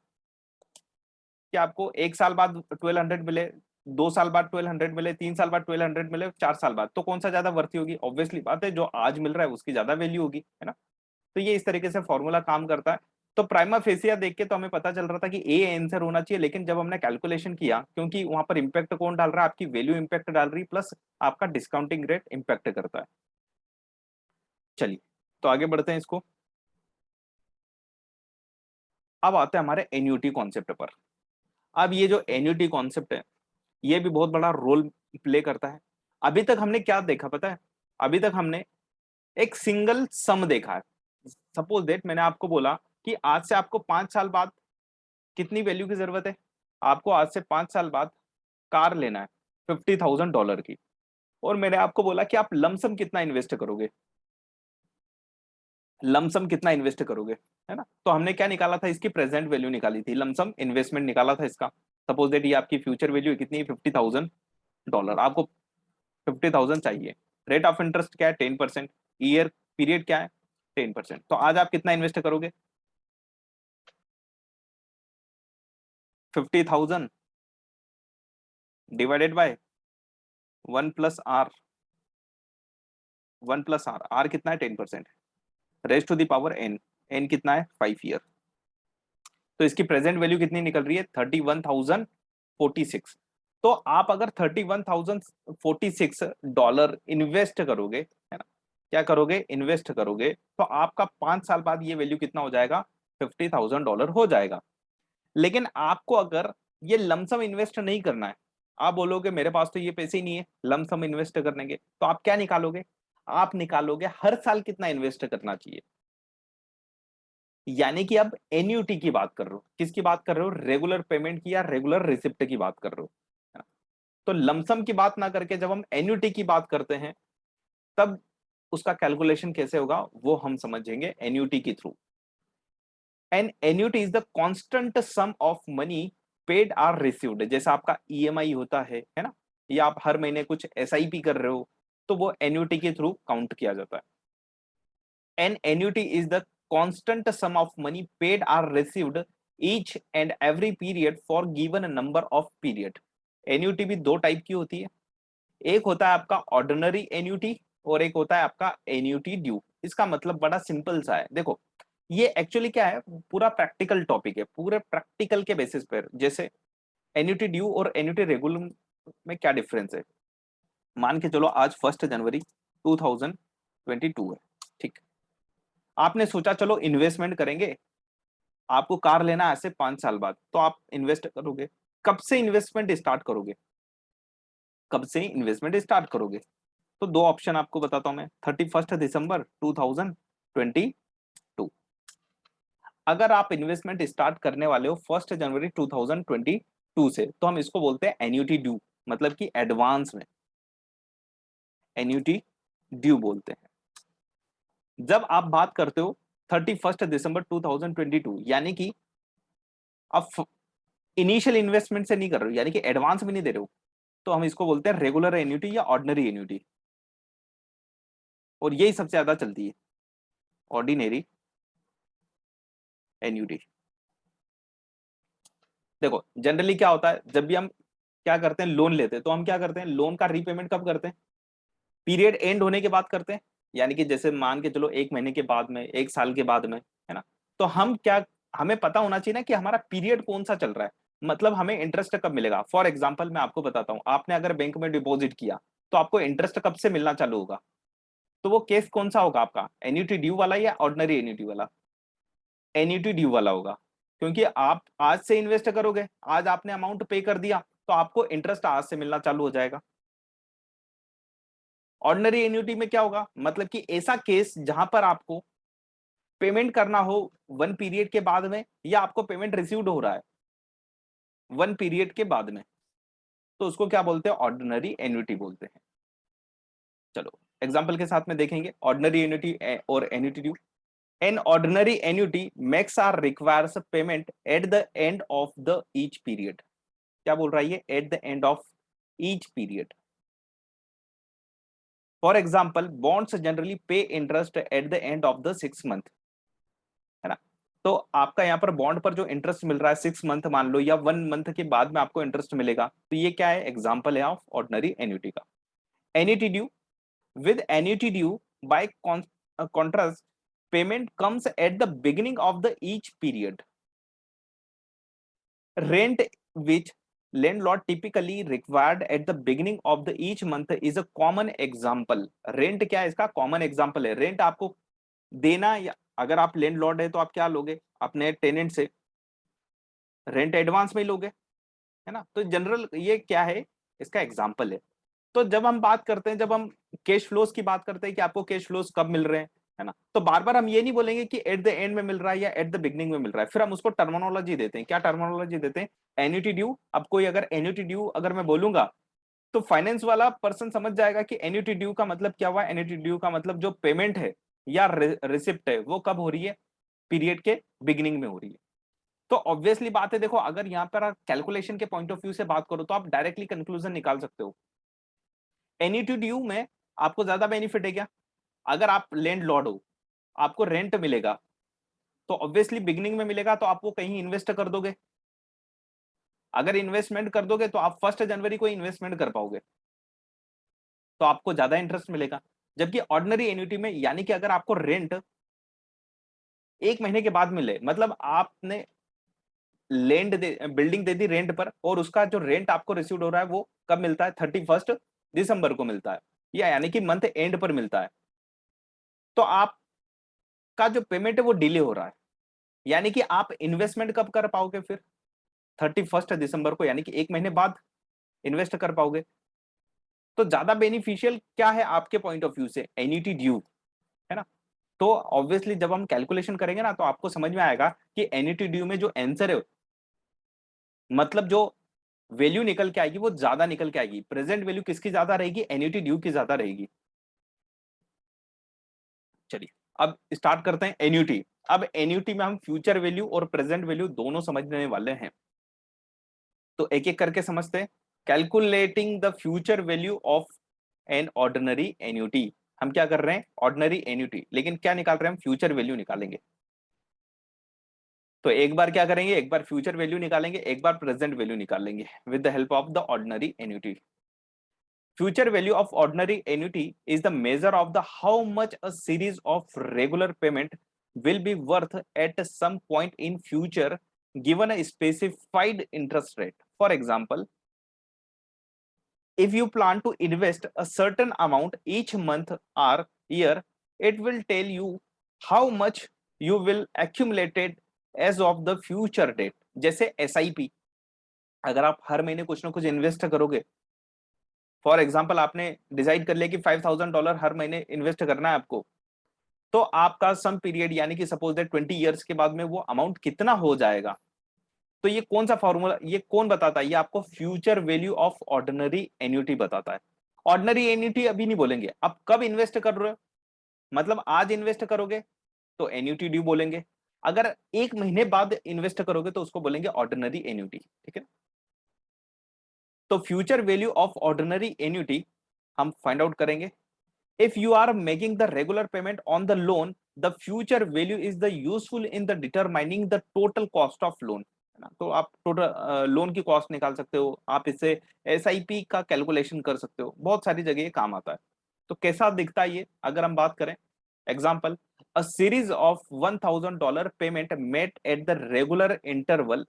कि आपको 1 साल बाद 1200 मिले, 2 साल बाद 1200 मिले, 3 साल बाद 1200 मिले, 4 साल बाद, तो कौन सा ज्यादा वर्ती होगी, ऑब्वियसली बात है जो आज मिल रहा है उसकी ज्यादा वैल्यू होगी, है ना। तो ये इस तरीके से फॉर्मूला काम करता है। तो प्राइमा फेसिया देख के तो हमें पता चल रहा था कि ए आंसर होना चाहिए, लेकिन जब हमने कैलकुलेशन किया, क्योंकि वहां पर इंपैक्ट कौन डाल रहा है, आपकी वैल्यू इंपैक्ट डाल रही, प्लस आपका डिस्काउंटिंग रेट इंपैक्ट करता है। चलिए तो आगे बढ़ते हैं इसको। अब आते हैं हमारे एन्युटी कॉन्सेप्ट पर। अब ये जो एन्युटी कॉन्सेप्ट है, ये भी बहुत बड़ा रोल प्ले करता है। अभी तक हमने क्या देखा पता है, अभी तक हमने एक सिंगल सम देखा है। सपोज दैट मैंने आपको बोला कि आज से आपको 5 साल बाद कितनी वैल्यू की जरूरत है, आपको आज से 5 साल बाद कार लेना है $50,000 की, और मैंने आपको बोला कि आप लमसम कितना इन्वेस्ट करोगे, लमसम कितना इन्वेस्ट करोगे, है ना। तो हमने क्या निकाला था, इसकी प्रेजेंट वैल्यू निकाली थी, लमसम इन्वेस्टमेंट निकाला था इसका। सपोज दैट ये आपकी फ्यूचर वैल्यू कितनी है, $50,000, आपको 50,000 चाहिए। रेट ऑफ इंटरेस्ट क्या है, 10%। ईयर पीरियड क्या है, 10%। तो आज आप कितना इन्वेस्ट करोगे, 50,000 divided by 1 + r। 1 + r, r कितना है 10%, raise to the power n, n कितना है 5 ईयर। तो इसकी प्रेजेंट वैल्यू कितनी निकल रही है, 31,046। तो आप अगर $31,046 इन्वेस्ट करोगे, है ना, क्या करोगे, इन्वेस्ट करोगे, तो आपका 5 साल बाद ये वैल्यू कितना हो जाएगा, $50,000 हो जाएगा। लेकिन आपको अगर ये लमसम इन्वेस्ट नहीं करना है, आप बोलोगे मेरे पास तो ये पैसे ही नहीं है लमसम इन्वेस्ट करने के, तो आप क्या निकालोगे, आप निकालोगे हर साल कितना इन्वेस्ट करना चाहिए। यानी कि अब एन्यूटी की बात कर रहे हो, किसकी बात कर रहे हो, रेगुलर पेमेंट की या रेगुलर रिसिप्ट की बात कर रहे हो, है ना? तो लमसम की बात ना करके जब हम एन्यूटी की बात करते हैं, तब उसका कैलकुलेशन कैसे होगा वो हम समझेंगे एन्यूटी के through. An annuity is the constant sum of money paid or received. जैसा आपका ईएमआई होता है ना, या आप हर महीने कुछ एसआईपी कर रहे हो, तो वो एन्यूटी के थ्रू काउंट किया जाता है। An annuity is the constant sum of money paid or received each and every period for given number of period। Annuity भी दो टाइप की होती है, एक होता है आपका ऑर्डिनरी एन्यूटी, और एक होता है आपका एन्यूटी ड्यू। इसका मतलब बड़ा सिंपल सा है, देखो ये एक्चुअली क्या है, पूरा प्रैक्टिकल टॉपिक है, पूरे प्रैक्टिकल के बेसिस पर। जैसे एन्यूटी ड्यू और एन्यूटी रेगुलर में क्या डिफरेंस है, मान के चलो आज 1 जनवरी 2025 2022 है। ठीक, आपने सोचा चलो इन्वेस्टमेंट करेंगे, आपको कार लेना है आज से 5 साल बाद, तो आप इन्वेस्ट करोगे। कब से इन्वेस्टमेंट स्टार्ट करोगे, कब से इन्वेस्टमेंट स्टार्ट करोगे? तो दो ऑप्शन आपको बताता हूं मैं, 31 दिसंबर 2022। अगर आप इन्वेस्टमेंट स्टार्ट करने वाले हो 1 जनवरी 2022 से, तो हम इसको बोलते हैं एन्यूटी ड्यू, मतलब कि एडवांस में एन्यूटी ड्यू बोलते हैं। जब आप बात करते हो 31 दिसंबर 2022, यानी कि आप इनिशियल इन्वेस्टमेंट से नहीं कर रहे हो, यानी कि एडवांस में नहीं दे रहे हो, तो हम इसको बोलते हैं रेगुलर एन्यूटी या ऑर्डिनरी एन्यूटी, और यही सबसे ज्यादा चलती है, ऑर्डिनरी एन्यूटी। देखो जनरली क्या होता है, जब भी हम क्या करते हैं लोन लेते हैं, तो हम क्या करते हैं, लोन का रीपेमेंट कब करते हैं, पीरियड एंड होने के बाद करते हैं, यानी कि जैसे मान के चलो 1 महीने के बाद में, 1 साल के बाद में, है ना। तो हम क्या, हमें पता होना चाहिए ना कि हमारा पीरियड कौन सा चल रहा है, मतलब हमें इंटरेस्ट कब मिलेगा। फॉर एग्जाम्पल मैं आपको बताता हूँ, आपने अगर बैंक में डिपॉजिट किया, तो आपको इंटरेस्ट कब से मिलना चालू होगा, तो वो केस कौन सा होगा आपका, एन्यूटी ड्यू वाला या ऑर्डिनरी एन्यूटी वाला? एन्यूटी ड्यू वाला होगा, क्योंकि आप आज से इन्वेस्ट करोगे, आज आपने अमाउंट पे कर दिया, तो आपको इंटरेस्ट आज से मिलना चालू हो जाएगा। ऑर्डिनरी एन्युटी में क्या होगा, मतलब कि ऐसा केस जहां पर आपको पेमेंट करना हो 1 पीरियड के बाद में, या आपको पेमेंट रिसीव्ड हो रहा है 1 पीरियड के बाद में, तो उसको क्या बोलते हैं, ऑर्डिनरी एन्युटी बोलते हैं। चलो एग्जांपल के साथ में देखेंगे ऑर्डिनरी एन्युटी और annuity due. An ordinary annuity makes or requires payment at the end of the each period. क्या बोल रहा है ये, at the end of each period. For example bonds generally pay interest at the end of the 6 month, है ना। तो आपका यहाँ पर बॉन्ड पर जो इंटरेस्ट मिल रहा है 6 मंथ मान लो, या 1 मंथ के बाद में आपको इंटरेस्ट मिलेगा, तो ये क्या है, एग्जाम्पल है ऑफ ऑर्डिनरी एन्युटी का। Annuity due, with annuity due by contrast payment comes at the beginning of the each period. Rent which landlord typically required at the beginning of the each month is a common example। Rent क्या है, इसका common example है। Rent आपको देना, या अगर आप land Lord है तो आप क्या लोगे, अपने टेनेंट से रेंट एडवांस में ही लोगे, है ना। तो जनरल ये क्या है, इसका एग्जाम्पल है। तो जब हम बात करते हैं, जब हम कैश फ्लोज की बात करते हैं कि आपको कैश फ्लोज कब मिल रहे हैं, है ना, तो बार बार हम ये नहीं बोलेंगे कि एट द एंड में मिल रहा है या एट द बिगनिंग में मिल रहा है, फिर हम उसको टर्मिनोलॉजी देते हैं। क्या टर्मिनोलॉजी देते हैं, एन्युटी ड्यू। अब कोई अगर एन्युटी ड्यू अगर मैं बोलूंगा, तो फाइनेंस वाला पर्सन समझ जाएगा कि एन्युटी ड्यू का मतलब क्या हुआ। एन्युटी ड्यू का मतलब जो पेमेंट है या रिसिप्ट है वो कब हो रही है, पीरियड के बिगिनिंग में हो रही है। तो ऑब्वियसली बात है, देखो अगर यहाँ पर कैलकुलेशन के पॉइंट ऑफ व्यू से बात करो, तो आप डायरेक्टली कंक्लूजन निकाल सकते हो। एन्युटी ड्यू में आपको ज्यादा बेनिफिट है क्या, अगर आप लैंड लॉर्ड हो, आपको रेंट मिलेगा, तो ऑब्वियसली बिगिनिंग में मिलेगा, तो आप वो कहीं इन्वेस्ट कर दोगे। अगर इन्वेस्टमेंट कर दोगे तो आप 1 जनवरी को इन्वेस्टमेंट कर पाओगे, तो आपको ज्यादा इंटरेस्ट मिलेगा। जबकि ऑर्डिनरी एन्युटी में, यानी कि अगर आपको रेंट 1 महीने के बाद मिले, मतलब आपने लैंड बिल्डिंग दे दी रेंट पर, और उसका जो रेंट आपको रिसीव हो रहा है वो कब मिलता है, 31 दिसंबर को मिलता है, या यानी कि मंथ एंड पर मिलता है, तो आपका जो पेमेंट है वो डिले हो रहा है। यानी कि आप इन्वेस्टमेंट कब कर पाओगे फिर, 31 दिसंबर को, यानी कि 1 महीने बाद इन्वेस्ट कर पाओगे। तो ज्यादा बेनिफिशियल क्या है आपके पॉइंट ऑफ व्यू से, एन्युटी ड्यू, है ना। तो ऑब्वियसली जब हम कैलकुलेशन करेंगे ना, तो आपको समझ में आएगा कि एन्युटी ड्यू में जो आंसर है, मतलब जो वैल्यू निकल के आएगी वो ज्यादा निकल के आएगी। प्रेजेंट वैल्यू किसकी ज्यादा रहेगी, एन्युटी ड्यू की ज्यादा रहेगी। चलिए अब स्टार्ट करते हैं एन्युटी। अब एन्युटी में हम फ्यूचर वैल्यू और प्रेजेंट वैल्यू दोनों समझने वाले हैं, तो एक एक करके समझते हैं। Calculating the future value of N ordinary annuity. हम क्या कर रहे हैं, ऑर्डिनरी एन्युटी, लेकिन क्या निकाल रहे हैं हम, फ्यूचर वैल्यू निकालेंगे। तो एक बार क्या करेंगे, एक बार फ्यूचर वैल्यू निकालेंगे, एक बार प्रेजेंट वैल्यू निकालेंगे with the help of the ordinary annuity. Future value of ordinary annuity is the measure of the how much a series of regular payment will be worth at some point in future given a specified interest rate. For example, if you plan to invest a certain amount each month or year, it will tell you how much you will accumulated as of the future date. जैसे SIP, अगर आप हर महीने कुछ ना कुछ invest करोगे, for example आपने decide कर लिया कि $5,000 हर महीने इन्वेस्ट करना है आपको, तो आपका सम पीरियड यानी कि सपोज दैट 20 ईयर्स के बाद में वो अमाउंट कितना हो जाएगा, तो ये कौन सा फॉर्मूला, ये कौन बताता है? ये आपको future value of ordinary annuity बताता है। ऑर्डिनरी एन्युटी अभी नहीं बोलेंगे, अब कब इन्वेस्ट कर रहे हो, मतलब आज इन्वेस्ट करोगे तो एन्युटी ड्यू बोलेंगे, अगर एक महीने बाद इन्वेस्ट करोगे तो उसको बोलेंगे ऑर्डिनरी एन्युटी, ठीक है। तो future value of ordinary annuity हम फाइंड आउट करेंगे। If you are making the regular payment on the loan, the future value is the useful in the determining the total cost of loan, है ना। तो आप total loan की cost निकाल सकते हो, आप इससे SIP का कैलकुलेशन कर सकते हो, बहुत सारी जगह ये काम आता है। तो कैसा दिखता है ये, अगर हम बात करें example, a series of $1,000 payment made at the regular interval,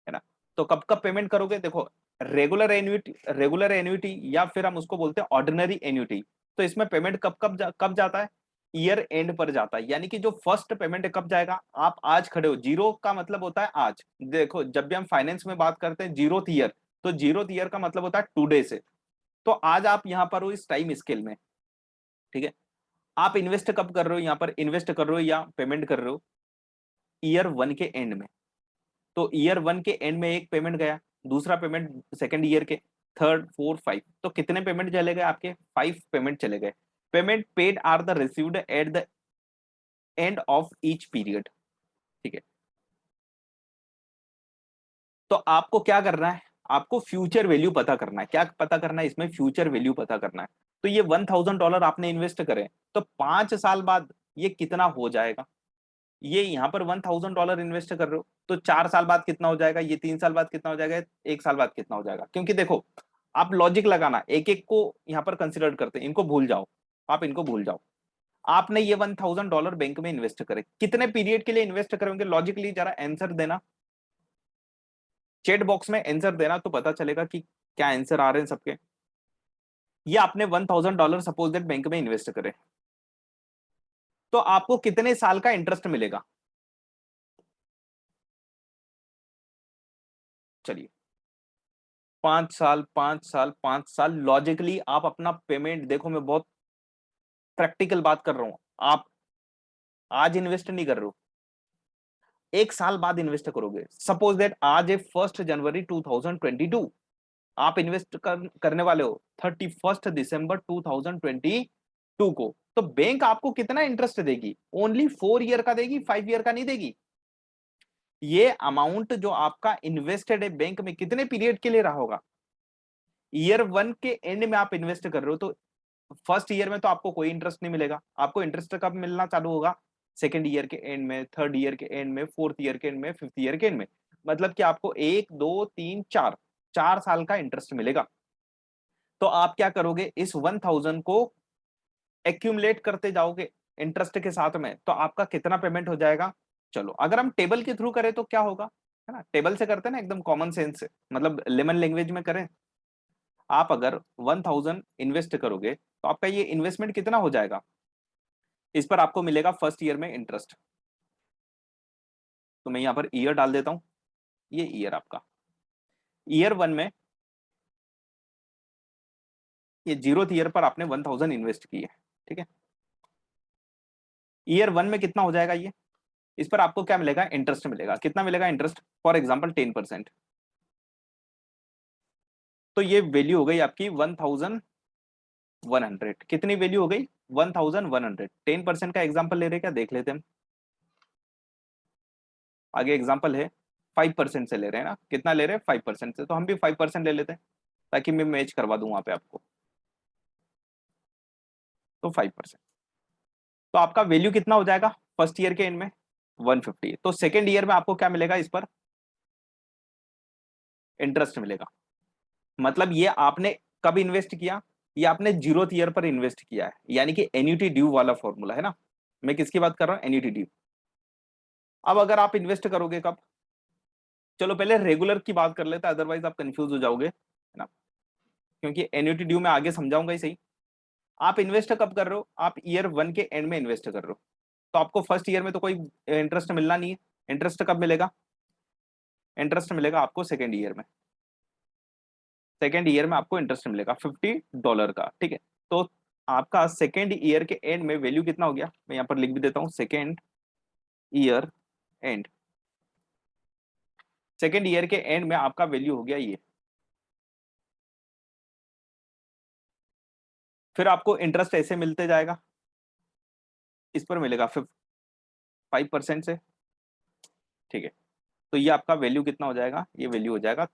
है ना। तो कब कब पेमेंट करोगे, देखो रेगुलर एन्युटी या फिर हम उसको बोलते हैं ऑर्डिनरी एन्युटी, तो इसमें पेमेंट कब जाता है, ईयर एंड पर जाता है, यानी कि जो फर्स्ट पेमेंट कब जाएगा, आप आज खड़े हो, जीरो का मतलब होता है आज, देखो जब भी हम फाइनेंस में बात करते हैं जीरोथ ईयर, तो जीरोथ ईयर का मतलब होता है टुडे से, तो आज आप यहां पर हो इस टाइम स्केल में, ठीक है। आप इन्वेस्ट कब कर रहे हो, यहाँ पर इन्वेस्ट कर रहे हो या पेमेंट कर रहे हो ईयर 1 के एंड में, तो ईयर 1 के एंड में एक पेमेंट गया, दूसरा पेमेंट सेकंड ईयर के, थर्ड फोर्थ फाइव, तो कितने पेमेंट चले गए आपके, 5 पेमेंट चले गए। Payment paid or the received at the end of each period, ठीक है। तो आपको क्या करना है, आपको फ्यूचर वैल्यू पता करना है, क्या पता करना है इसमें, फ्यूचर वैल्यू पता करना है। तो ये $1,000 आपने इन्वेस्ट करे, तो 5 साल बाद ये कितना हो जाएगा, ये यहाँ पर $1,000 इन्वेस्ट कर रहे हो, तो 4 साल बाद कितना हो जाएगा, ये 3 साल बाद कितना हो जाएगा, 1 साल बाद कितना हो जाएगा। क्योंकि देखो आप लॉजिक लगाना, एक एक को यहाँ पर कंसिडर करते हैं, इनको भूल जाओ, आप इनको भूल जाओ। आपने ये $1,000 बैंक में इन्वेस्ट करे, कितने पीरियड के लिए इन्वेस्ट करेंगे, लॉजिकली जरा आंसर देना, चैट बॉक्स में आंसर देना, तो पता चलेगा कि क्या आंसर आ रहे हैं सबके। ये आपने $1,000 सपोज दैट बैंक में इन्वेस्ट करे, तो आपको कितने साल का इंटरेस्ट मिलेगा, चलिए 5 साल 5 साल 5 साल, लॉजिकली आप अपना पेमेंट देखो, मैं बहुत प्रैक्टिकल बात कर रहा हूं, आप आज इन्वेस्ट नहीं कर रहे हो, 1 साल बाद इन्वेस्ट करोगे, सपोज दैट आज है 1 जनवरी 2022, आप इन्वेस्ट करने वाले हो 31 दिसंबर 2022 को, तो बैंक आपको कितना इंटरेस्ट देगी, ओनली 4 ईयर का देगी, 5 ईयर का नहीं देगी। ये अमाउंट जो आपका इन्वेस्टेड है बैंक में कितने पीरियड के लिए रहा होगा, ईयर 1 के एंड में आप इन्वेस्ट कर रहे हो, तो फर्स्ट ईयर में तो आपको कोई इंटरेस्ट नहीं मिलेगा, आपको इंटरेस्ट कब मिलना चालू होगा, सेकेंड ईयर के एंड में, थर्ड ईयर के एंड में, फोर्थ ईयर के एंड में, फिफ्थ ईयर के एंड में, मतलब कि आपको 1 2 3 4 4 साल का इंटरेस्ट मिलेगा। तो आप क्या करोगे, इस 1,000 को एक्यूमुलेट करते जाओगे इंटरेस्ट के साथ में, तो आपका कितना पेमेंट हो जाएगा। चलो अगर हम टेबल के थ्रू करें तो क्या होगा, है ना, टेबल से करते हैं ना, एकदम कॉमन सेंस से, मतलब लेमन लैंग्वेज में करें, आप अगर 1,000 इन्वेस्ट करोगे तो आपका ये इन्वेस्टमेंट कितना हो जाएगा, इस पर आपको मिलेगा फर्स्ट ईयर में इंटरेस्ट। तो मैं यहाँ पर ईयर डाल देता हूं, ये ईयर आपका, ईयर 1 में, ये जीरोथ ईयर पर आपने 1,000 इन्वेस्ट की है, ठीक है। ईयर 1 में कितना हो जाएगा ये, इस पर आपको क्या मिलेगा, इंटरेस्ट मिलेगा, कितना मिलेगा इंटरेस्ट, फॉर एग्जाम्पल 10%। तो ये वैल्यू हो गई आपकी 1,100, कितनी वैल्यू हो गई 1,100, 10% का एग्जाम्पल ले रहे क्या, देख लेते हैं हम, आगे एग्जाम्पल है 5% से ले रहे हैं ना, कितना ले रहे हैं 5% से, तो हम भी 5% ले लेते हैं ताकि मैं मैच करवा दूं वहां पे आपको, तो 5%, तो आपका वैल्यू कितना हो जाएगा फर्स्ट ईयर के एंड में 150, तो सेकेंड ईयर में आपको क्या मिलेगा, इस पर इंटरेस्ट मिलेगा। मतलब ये आपने कब इन्वेस्ट किया, ये आपने जीरोथ ईयर पर इन्वेस्ट किया है, यानी कि एन्युटी ड्यू वाला फॉर्मूला है ना, मैं किसकी बात कर रहा हूँ, एन्युटी ड्यू। अब अगर आप इन्वेस्ट करोगे कब, चलो पहले रेगुलर की बात कर लेते हैं, अदरवाइज आप कंफ्यूज हो जाओगे, है ना, क्योंकि एन्युटी ड्यू मैं आगे समझाऊंगा ही सही। आप इन्वेस्ट कब कर रहे हो, आप ईयर 1 के एंड में इन्वेस्ट कर रहे हो, तो आपको फर्स्ट ईयर में तो कोई इंटरेस्ट मिलना नहीं है। इंटरेस्ट कब मिलेगा, इंटरेस्ट मिलेगा आपको सेकेंड ईयर में, सेकेंड ईयर में आपको इंटरेस्ट मिलेगा $50 का, ठीक है। तो आपका सेकेंड ईयर के एंड में वैल्यू कितना हो गया, मैं यहाँ पर लिख भी देता हूँ, second year and, second year के एंड में आपका वैल्यू हो गया ये। फिर आपको इंटरेस्ट ऐसे मिलते जाएगा, इस पर मिलेगा 5% से, ठीक है। तो ये आपका वैल्यू कितना हो जाएगा, ये वैल्यू हो जाएगा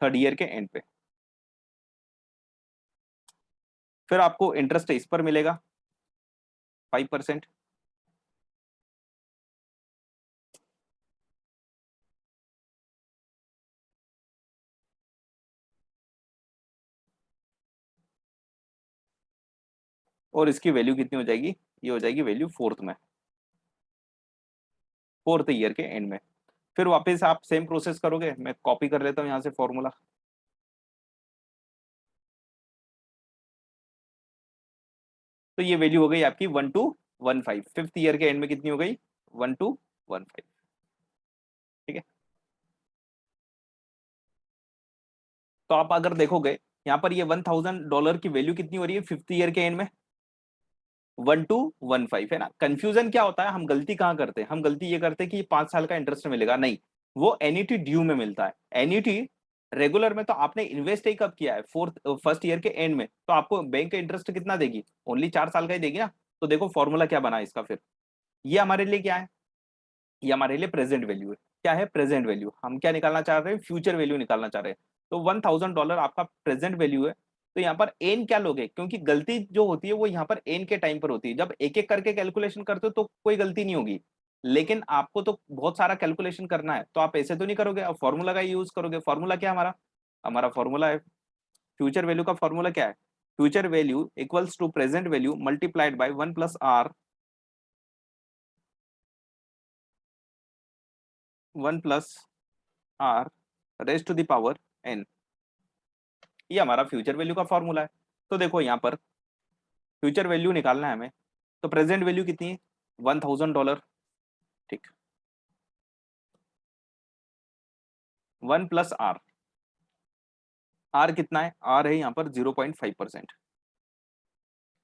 थर्ड ईयर के एंड पे। फिर आपको इंटरेस्ट इस पर मिलेगा 5%, और इसकी वैल्यू कितनी हो जाएगी, ये हो जाएगी वैल्यू फोर्थ में, फोर्थ ईयर के एंड में। फिर वापस आप सेम प्रोसेस करोगे, मैं कॉपी कर लेता हूँ यहाँ से फॉर्मूला। तो ये वैल्यू हो गई आपकी 1215, फिफ्थ ईयर के एंड में कितनी हो गई, 1215, ठीक है। तो आप अगर देखोगे यहाँ पर ये $1000 की वैल्यू कितनी हो रही है फिफ्थ ईयर के एंड में, 1215 है ना। कंफ्यूजन क्या होता है, हम गलती कहाँ करते हैं, हम गलती ये करते हैं कि 5 साल का इंटरेस्ट मिलेगा, नहीं, वो एन्युटी ड्यू में मिलता है। एन्युटी रेगुलर में तो आपने इन्वेस्ट ही कब किया है, फर्स्ट ईयर के एंड में, तो आपको बैंक का इंटरेस्ट कितना देगी, ओनली 4 साल का ही देगी ना। तो देखो फॉर्मूला क्या बना इसका फिर, ये हमारे लिए क्या है, ये हमारे लिए प्रेजेंट वैल्यू है। क्या है, प्रेजेंट वैल्यू। हम क्या निकालना चाह रहे हैं, फ्यूचर वैल्यू निकालना चाह रहे हैं। तो $1000 आपका प्रेजेंट वैल्यू है। तो यहाँ पर एन क्या लोगे, क्योंकि गलती जो होती है वो यहाँ पर एन के टाइम पर होती है, जब एक एक करके कैलकुलेशन करते हो तो कोई गलती नहीं होगी, लेकिन आपको तो बहुत सारा कैलकुलेशन करना है, तो आप ऐसे तो नहीं करोगे, अब फॉर्मूला का यूज करोगे। फॉर्मूला क्या है हमारा, हमारा फॉर्मूला है, फ्यूचर वैल्यू का फॉर्मूला क्या है, future value equals to present value multiplied by 1 + r raise to the power n। ये हमारा फ्यूचर वैल्यू का फॉर्मूला है। तो देखो यहाँ पर फ्यूचर वैल्यू निकालना है हमें, तो प्रेजेंट वैल्यू कितनी है, $1000, ठीक, 1 + r कितना है, r है यहाँ पर 0.5%,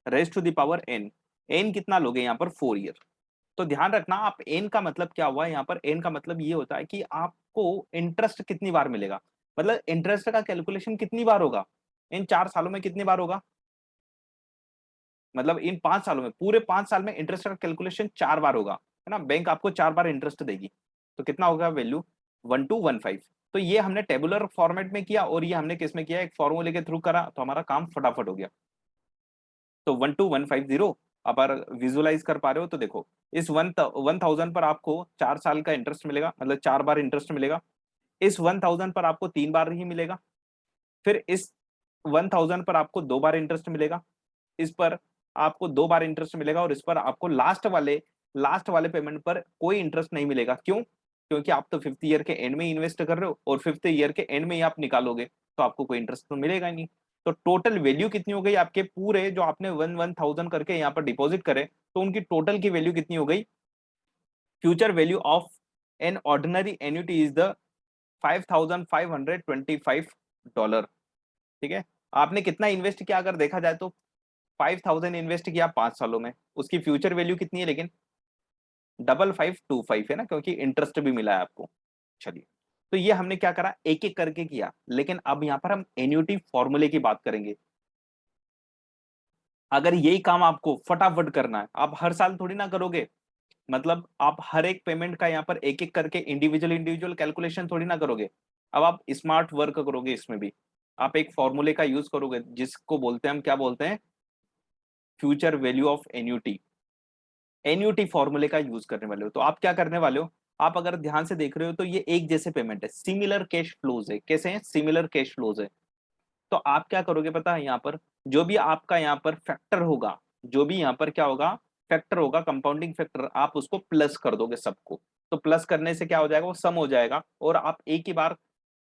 raise to the power n, n कितना लोगे यहाँ पर 4 ईयर। तो ध्यान रखना, आप n का मतलब क्या हुआ, यहाँ पर n का मतलब ये होता है कि आपको इंटरेस्ट कितनी बार मिलेगा, मतलब इंटरेस्ट का कैलकुलेशन कितनी बार होगा, इन 4 सालों में कितनी बार होगा, मतलब इन 5 सालों में, पूरे 5 साल में इंटरेस्ट का कैलकुलेशन 4 बार होगा, है ना। बैंक आपको 4 बार इंटरेस्ट देगी, तो कितना होगा वैल्यू, 1215। तो ये हमने टेबुलर फॉर्मेट में किया और ये हमने किस में किया, एक फॉर्मूले के थ्रू करा, तो हमारा काम फटाफट हो गया। तो 12150 अब विजुलाइज कर पा रहे हो, तो देखो इस 1000 पर आपको 4 साल का इंटरेस्ट मिलेगा, मतलब 4 बार इंटरेस्ट मिलेगा। इस 1000 पर आपको 3 बार ही मिलेगा। फिर इस 1000 पर आपको 2 बार इंटरेस्ट मिलेगा, इस पर आपको 2 बार इंटरेस्ट मिलेगा, और इस पर आपको लास्ट वाले पेमेंट पर कोई इंटरेस्ट नहीं मिलेगा। क्यों, क्योंकि आप तो फिफ्थ ईयर के एंड में इन्वेस्ट कर रहे हो, और फिफ्थ ईयर के एंड में ही आप निकालोगे, तो आपको कोई इंटरेस्ट तो मिलेगा ही नहीं। तो टोटल वैल्यू कितनी हो गई आपके, पूरे जो आपने 1,000 करके यहाँ पर डिपॉजिट करे, तो उनकी टोटल की वैल्यू कितनी हो गई, future value of N ordinary annuity is the $5,525। ठीक है, आपने कितना इन्वेस्ट किया अगर देखा जाए तो 5000 इन्वेस्ट किया 5 सालों में, उसकी फ्यूचर वैल्यू कितनी है लेकिन 5525 है ना, क्योंकि इंटरेस्ट भी मिला है आपको। चलिए, तो ये हमने क्या करा, एक एक करके किया, लेकिन अब यहाँ पर हम एन्युटी फॉर्मूले की बात करेंगे। अगर यही काम आपको फटाफट करना है, आप हर साल थोड़ी ना करोगे, मतलब आप हर एक पेमेंट का यहाँ पर एक एक करके इंडिविजुअल इंडिविजुअल कैलकुलेशन थोड़ी ना करोगे। अब आप स्मार्ट वर्क करोगे, इसमें भी आप एक फॉर्मूले का यूज करोगे, जिसको बोलते हैं, हम क्या बोलते हैं, future value of annuity. Annuity फॉर्मूले का यूज करने वाले हो, तो आप क्या करने वाले हो, आप अगर ध्यान से देख रहे हो तो ये एक जैसे पेमेंट है, सिमिलर कैश फ्लोज है। कैसे हैं, सिमिलर कैश फ्लोज है। तो आप क्या करोगे पता है, यहाँ पर जो भी आपका यहाँ पर फैक्टर होगा, जो भी यहाँ पर क्या होगा, फैक्टर होगा, कंपाउंडिंग फैक्टर, आप उसको प्लस कर दोगे सबको। तो प्लस करने से क्या हो जाएगा, वो सम हो जाएगा, और आप एक ही बार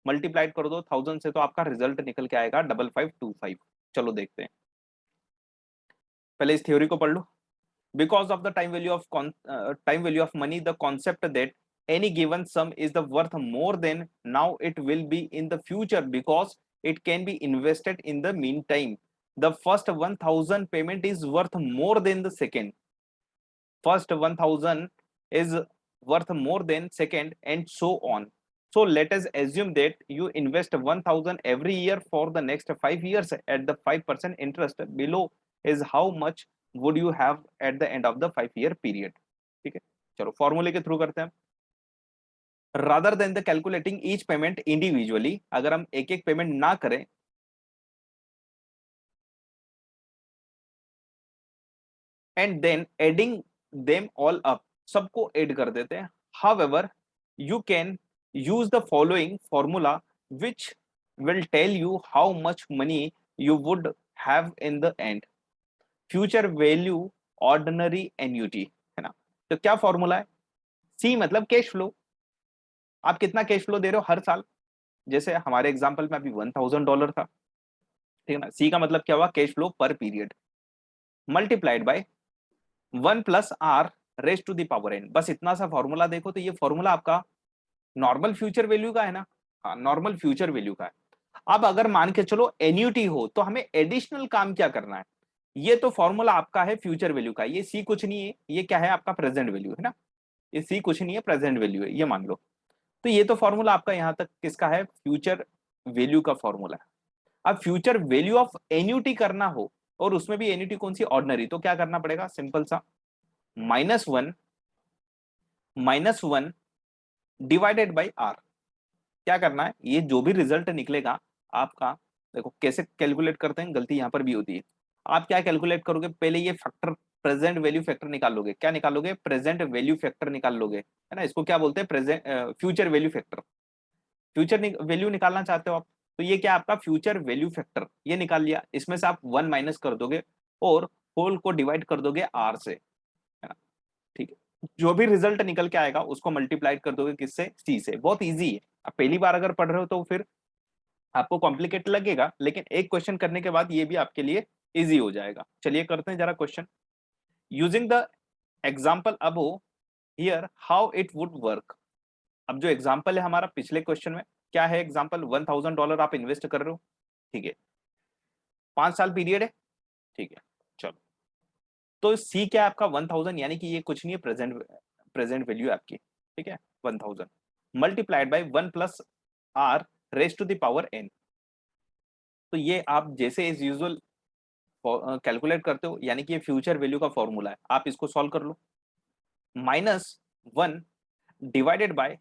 मल्टीप्लाइड कर दो 1000 से, तो आपका रिजल्ट निकल के आएगा 5525। चलो देखते हैं। पहले इस थ्योरी को पढ़ लो। Because of the time value of money, the concept that any given sum is the worth more than now it will be in the future because it can be invested in the meantime. The first 1000 payment is worth more than the second. First 1000 is worth more than second, and so on. So let us assume that you invest 1000 every year for the next 5 years at the 5% interest. Below is how much would you have at the end of the 5 year period. ठीक है, चलो फॉर्मूले के through करते हैं। Rather than the calculating each payment individually, अगर हम एक एक पेमेंट ना करें, and then adding them all up, सबको ऐड कर देते हैं। However you can use the following formula which will tell you how much money you would have in the end. Future value ordinary annuity, है ना। तो क्या formula है? सी मतलब कैश फ्लो, आप कितना कैश फ्लो दे रहे हो हर साल। जैसे हमारे एग्जांपल में अभी $1000 था, ठीक है ना। सी का मतलब क्या हुआ? Cash flow per period multiplied by 1 plus R raise to the power N. बस इतना सा फॉर्मूला देखो तो ये फॉर्मूला आपका नॉर्मल फ्यूचर वैल्यू का है ना। हाँ, नॉर्मल फ्यूचर वैल्यू का है। अब अगर मान के चलो एन्यूटी हो तो हमें एडिशनल काम क्या करना है? ये तो फॉर्मूला आपका है फ्यूचर वैल्यू का, ये सी कुछ नहीं है, ये क्या है? आपका प्रेजेंट वैल्यू है ना। ये सी कुछ नहीं है, प्रेजेंट वैल्यू है, ये मान लो। तो ये तो फॉर्मूला आपका यहां तक किसका है? फ्यूचर वैल्यू का फॉर्मूला है। अब फ्यूचर वैल्यू ऑफ एन्यूटी करना हो, और उसमें भी एन्यूटी कौन सी? ऑर्डिनरी, तो क्या करना पड़ेगा? सिंपल सा -1 डिवाइडेड बाई आर। क्या करना है? ये जो भी रिजल्ट निकलेगा आपका, देखो कैसे कैलकुलेट करते हैं, गलती यहां पर भी होती है। आप क्या कैलकुलेट करोगे? पहले ये फैक्टर प्रेजेंट वैल्यू फैक्टर निकाल लोगे। क्या निकालोगे? प्रेजेंट वैल्यू फैक्टर निकाल लोगे, है ना। इसको क्या बोलते हैं? Present future value factor. Future value निकालना चाहते हो आप, तो ये क्या आपका फ्यूचर वैल्यू फैक्टर, ये निकाल लिया। इसमें से आप 1 माइनस कर दोगे और होल को डिवाइड कर दोगे आर से, है ना। ठीक है, जो भी रिजल्ट निकल के आएगा उसको मल्टीप्लाई कर दोगे किससे? सी से। बहुत इजी है। अब पहली बार अगर पढ़ रहे हो तो फिर आपको कॉम्प्लिकेट लगेगा, लेकिन एक क्वेश्चन करने के बाद ये भी आपके लिए इजी हो जाएगा। चलिए करते हैं जरा question. Using the example above here how it would work. अब जो एग्जाम्पल है हमारा पिछले क्वेश्चन में, क्या है एग्जाम्पल? $1000 आप इन्वेस्ट कर रहे हो, ठीक है, 5 साल पीरियड है, ठीक है। चलो, तो सी क्या है आपका? 1000, यानी कि ये कुछ नहीं है, प्रेजेंट वैल्यू आपकी, ठीक है। 1000 multiplied by 1 plus R raise to the power N. तो ये आप जैसे इज यूजुअल कैलकुलेट करते हो, यानी कि ये फ्यूचर वैल्यू का फॉर्मूला है। आप इसको सॉल्व कर लो। -1 डिवाइडेड बाय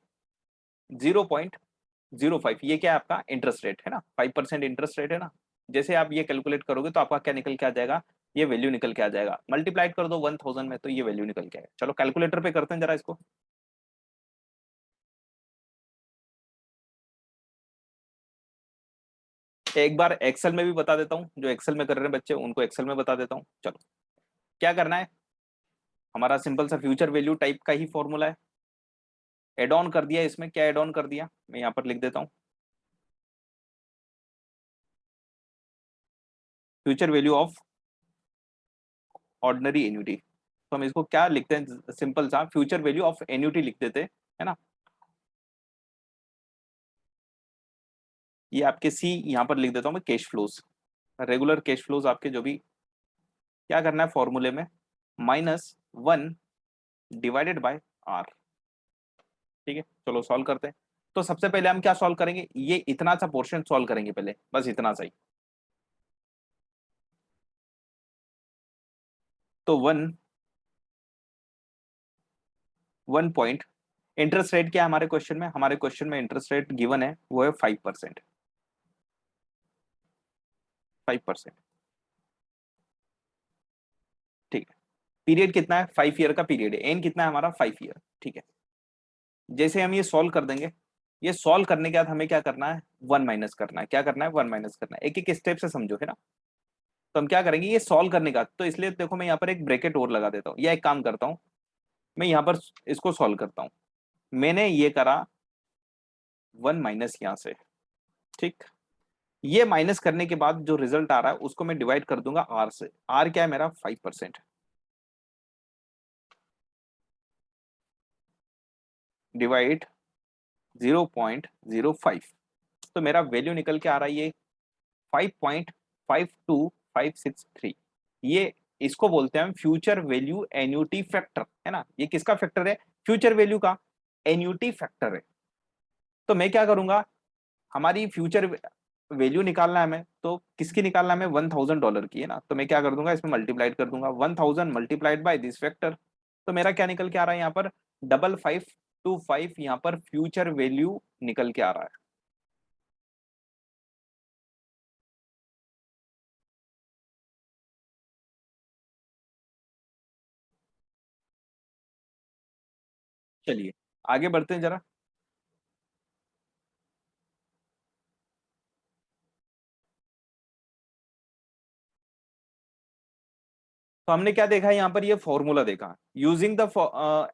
0.05, ये क्या है आपका? इंटरेस्ट रेट है ना, 5% इंटरेस्ट रेट है ना। जैसे आप ये कैलकुलेट करोगे तो आपका क्या निकल के आ जाएगा? ये वैल्यू निकल के आ जाएगा। मल्टीप्लाइड कर दो 1000 में तो ये वैल्यू निकल के आएगा। चलो कैलकुलेटर पे करते हैं जरा इसको। एक बार एक्सेल में भी बता देता हूँ, जो एक्सेल में कर रहे हैं बच्चे उनको एक्सेल में बता देता हूँ। चलो क्या करना है? हमारा सिंपल सा फ्यूचर वैल्यू टाइप का ही फॉर्मूला है। एड ऑन कर दिया इसमें। क्या एड ऑन कर दिया? मैं यहाँ पर लिख देता हूँ, future value of ordinary annuity. तो हम इसको क्या लिखते हैं? सिंपल सा फ्यूचर वैल्यू ऑफ एन्यूटी लिख देते हैं, है ना। ये आपके सी यहाँ पर लिख देता हूँ मैं, cash flows, regular cash flows आपके जो भी। क्या करना है फॉर्मूले में? -1 डिवाइडेड बाय आर, ठीक है। चलो सॉल्व करते हैं। तो सबसे पहले हम क्या सॉल्व करेंगे? ये इतना सा पोर्शन सॉल्व करेंगे पहले, बस इतना सा ही। तो 1 पॉइंट, इंटरेस्ट रेट क्या है हमारे क्वेश्चन में? हमारे क्वेश्चन में इंटरेस्ट रेट गिवन है, वो है 5%। 5%, ठीक है। पीरियड कितना है? 5 ईयर का पीरियड है। एन कितना है हमारा? 5 ईयर, ठीक है। जैसे हम ये सॉल्व कर देंगे, ये सॉल्व करने के बाद हमें क्या करना है? 1 माइनस करना है। क्या करना है? 1 माइनस करना है। एक एक स्टेप से समझो, है ना। तो हम क्या करेंगे? ये सॉल्व करने का, तो इसलिए देखो मैं यहाँ पर एक ब्रैकेट और लगा देता हूँ, या एक काम करता हूँ, मैं यहाँ पर इसको सॉल्व करता हूँ। मैंने ये करा 1 माइनस यहाँ से, ठीक। ये माइनस करने के बाद जो रिजल्ट आ रहा है उसको मैं डिवाइड कर दूंगा आर से। आर क्या है मेरा 5%, डिवाइड 0.05, तो मेरा वैल्यू निकल के आ रहा है ये 5.52563। ये इसको बोलते हैं हम फ्यूचर वैल्यू एन्युटी फैक्टर, है ना। ये किसका फैक्टर है? फ्यूचर वैल्यू का एन्युटी फैक्टर है। तो मैं क्या करूंगा, हमारी फ्यूचर वैल्यू निकालना है हमें, तो किसकी निकालना है हमें? $1000 की, है ना। तो मैं क्या कर दूंगा, इसमें मल्टीप्लाइड कर दूंगा 1000 मल्टीप्लाइड बाय दिस फैक्टर। तो मेरा क्या निकल के आ रहा है यहाँ पर? 5525 यहाँ पर फ्यूचर वैल्यू निकल के आ रहा है। चलिए आगे बढ़ते हैं जरा। तो हमने क्या देखा है यहाँ पर? ये फॉर्मूला देखा यूजिंग द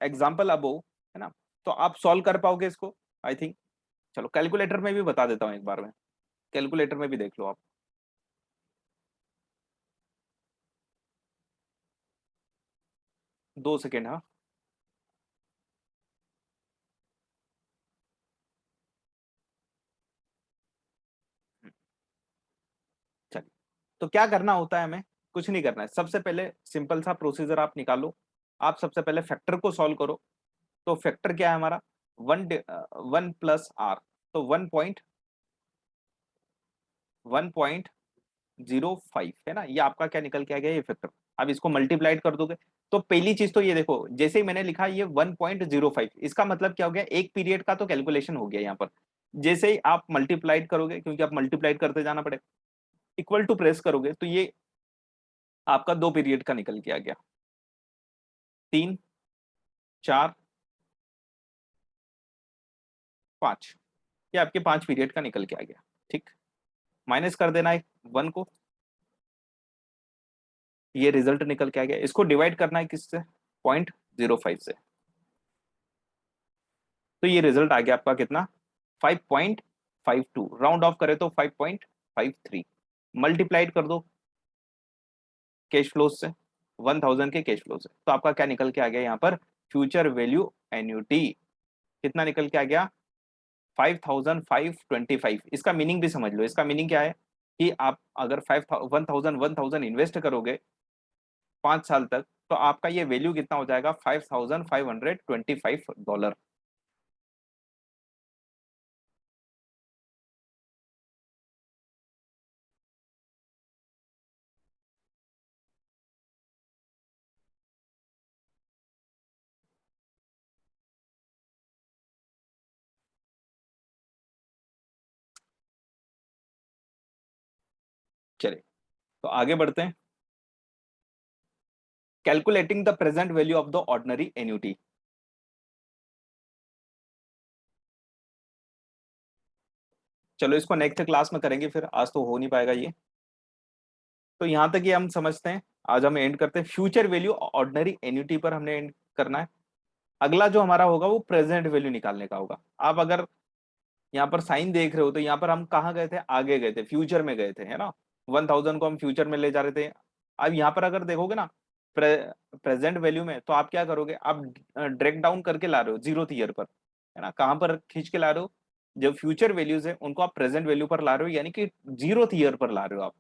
एग्जाम्पल अबो, है ना। तो आप सॉल्व कर पाओगे इसको, आई थिंक। चलो कैलकुलेटर में भी बता देता हूँ एक बार में, कैलकुलेटर में भी देख लो आप। 2 सेकेंड, हाँ। चलिए, तो क्या करना होता है हमें? कुछ नहीं करना है। सबसे पहले सिंपल सा प्रोसीजर आप निकालो। आप सबसे पहले फैक्टर को सॉल्व करो। तो फैक्टर क्या है हमारा? 1 1 प्लस आर, तो 1.1.05, है ना। ये आपका क्या निकल के आ गया? ये फैक्टर। अब इसको मल्टीप्लाइड कर दोगे तो पहली चीज तो ये देखो, जैसे ही मैंने लिखा ये 1.05, इसका मतलब क्या हो गया? एक पीरियड का तो कैलकुलेशन हो गया यहाँ पर। जैसे ही आप मल्टीप्लाइड करोगे, क्योंकि आप मल्टीप्लाइड करते जाना पड़ेगा, इक्वल टू प्रेस करोगे तो ये आपका 2 पीरियड का निकल के आ गया। 3, 4, 5, ये आपके 5 पीरियड का निकल के आ गया। ठीक, माइनस कर देना है 1 को, ये रिजल्ट निकल के आ गया। इसको डिवाइड करना है किससे? 0.05 से। तो ये रिजल्ट आ गया आपका कितना? 5.52, राउंड ऑफ करे तो 5.53। मल्टीप्लाइड कर दो कैश फ्लो से, 1000 के कैश फ्लो से, तो आपका क्या निकल के आ गया यहाँ पर? फ्यूचर वैल्यू एन्युटी कितना निकल के आ गया? 5525। इसका मीनिंग भी समझ लो। इसका मीनिंग क्या है कि आप अगर 1000 इन्वेस्ट करोगे 5 साल तक, तो आपका ये वैल्यू कितना हो जाएगा? $5525। चलिए, तो आगे बढ़ते हैं। Calculating the present value of the ordinary annuity. चलो इसको नेक्स्ट क्लास में करेंगे, फिर आज तो हो नहीं पाएगा ये। तो यहां तक ये हम समझते हैं। आज हम एंड करते हैं, फ्यूचर वैल्यू ऑर्डिनरी एन्युटी पर हमने एंड करना है। अगला जो हमारा होगा वो प्रेजेंट वैल्यू निकालने का होगा। आप अगर यहाँ पर साइन देख रहे हो तो यहाँ पर हम कहाँ गए थे? आगे गए थे, फ्यूचर में गए थे, है ना। 1000 को हम फ्यूचर में ले जा रहे थे। अब यहाँ पर अगर देखोगे ना, प्रेजेंट वैल्यू में, तो आप क्या करोगे? आप ड्रैग डाउन करके ला रहे हो 0th ईयर पर, है ना। कहाँ पर खींच के ला रहे हो? जो फ्यूचर वैल्यूज है उनको आप प्रेजेंट वैल्यू पर ला रहे हो, यानी कि 0th ईयर पर ला रहे हो आप।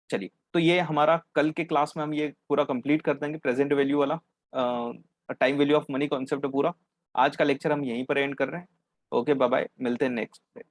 चलिए, तो ये हमारा कल के क्लास में हम ये पूरा कंप्लीट कर देंगे, प्रेजेंट वैल्यू वाला time value of money concept पूरा। आज का लेक्चर हम यहीं पर एंड कर रहे हैं। ओके, बाय बाय, मिलते हैं नेक्स्ट।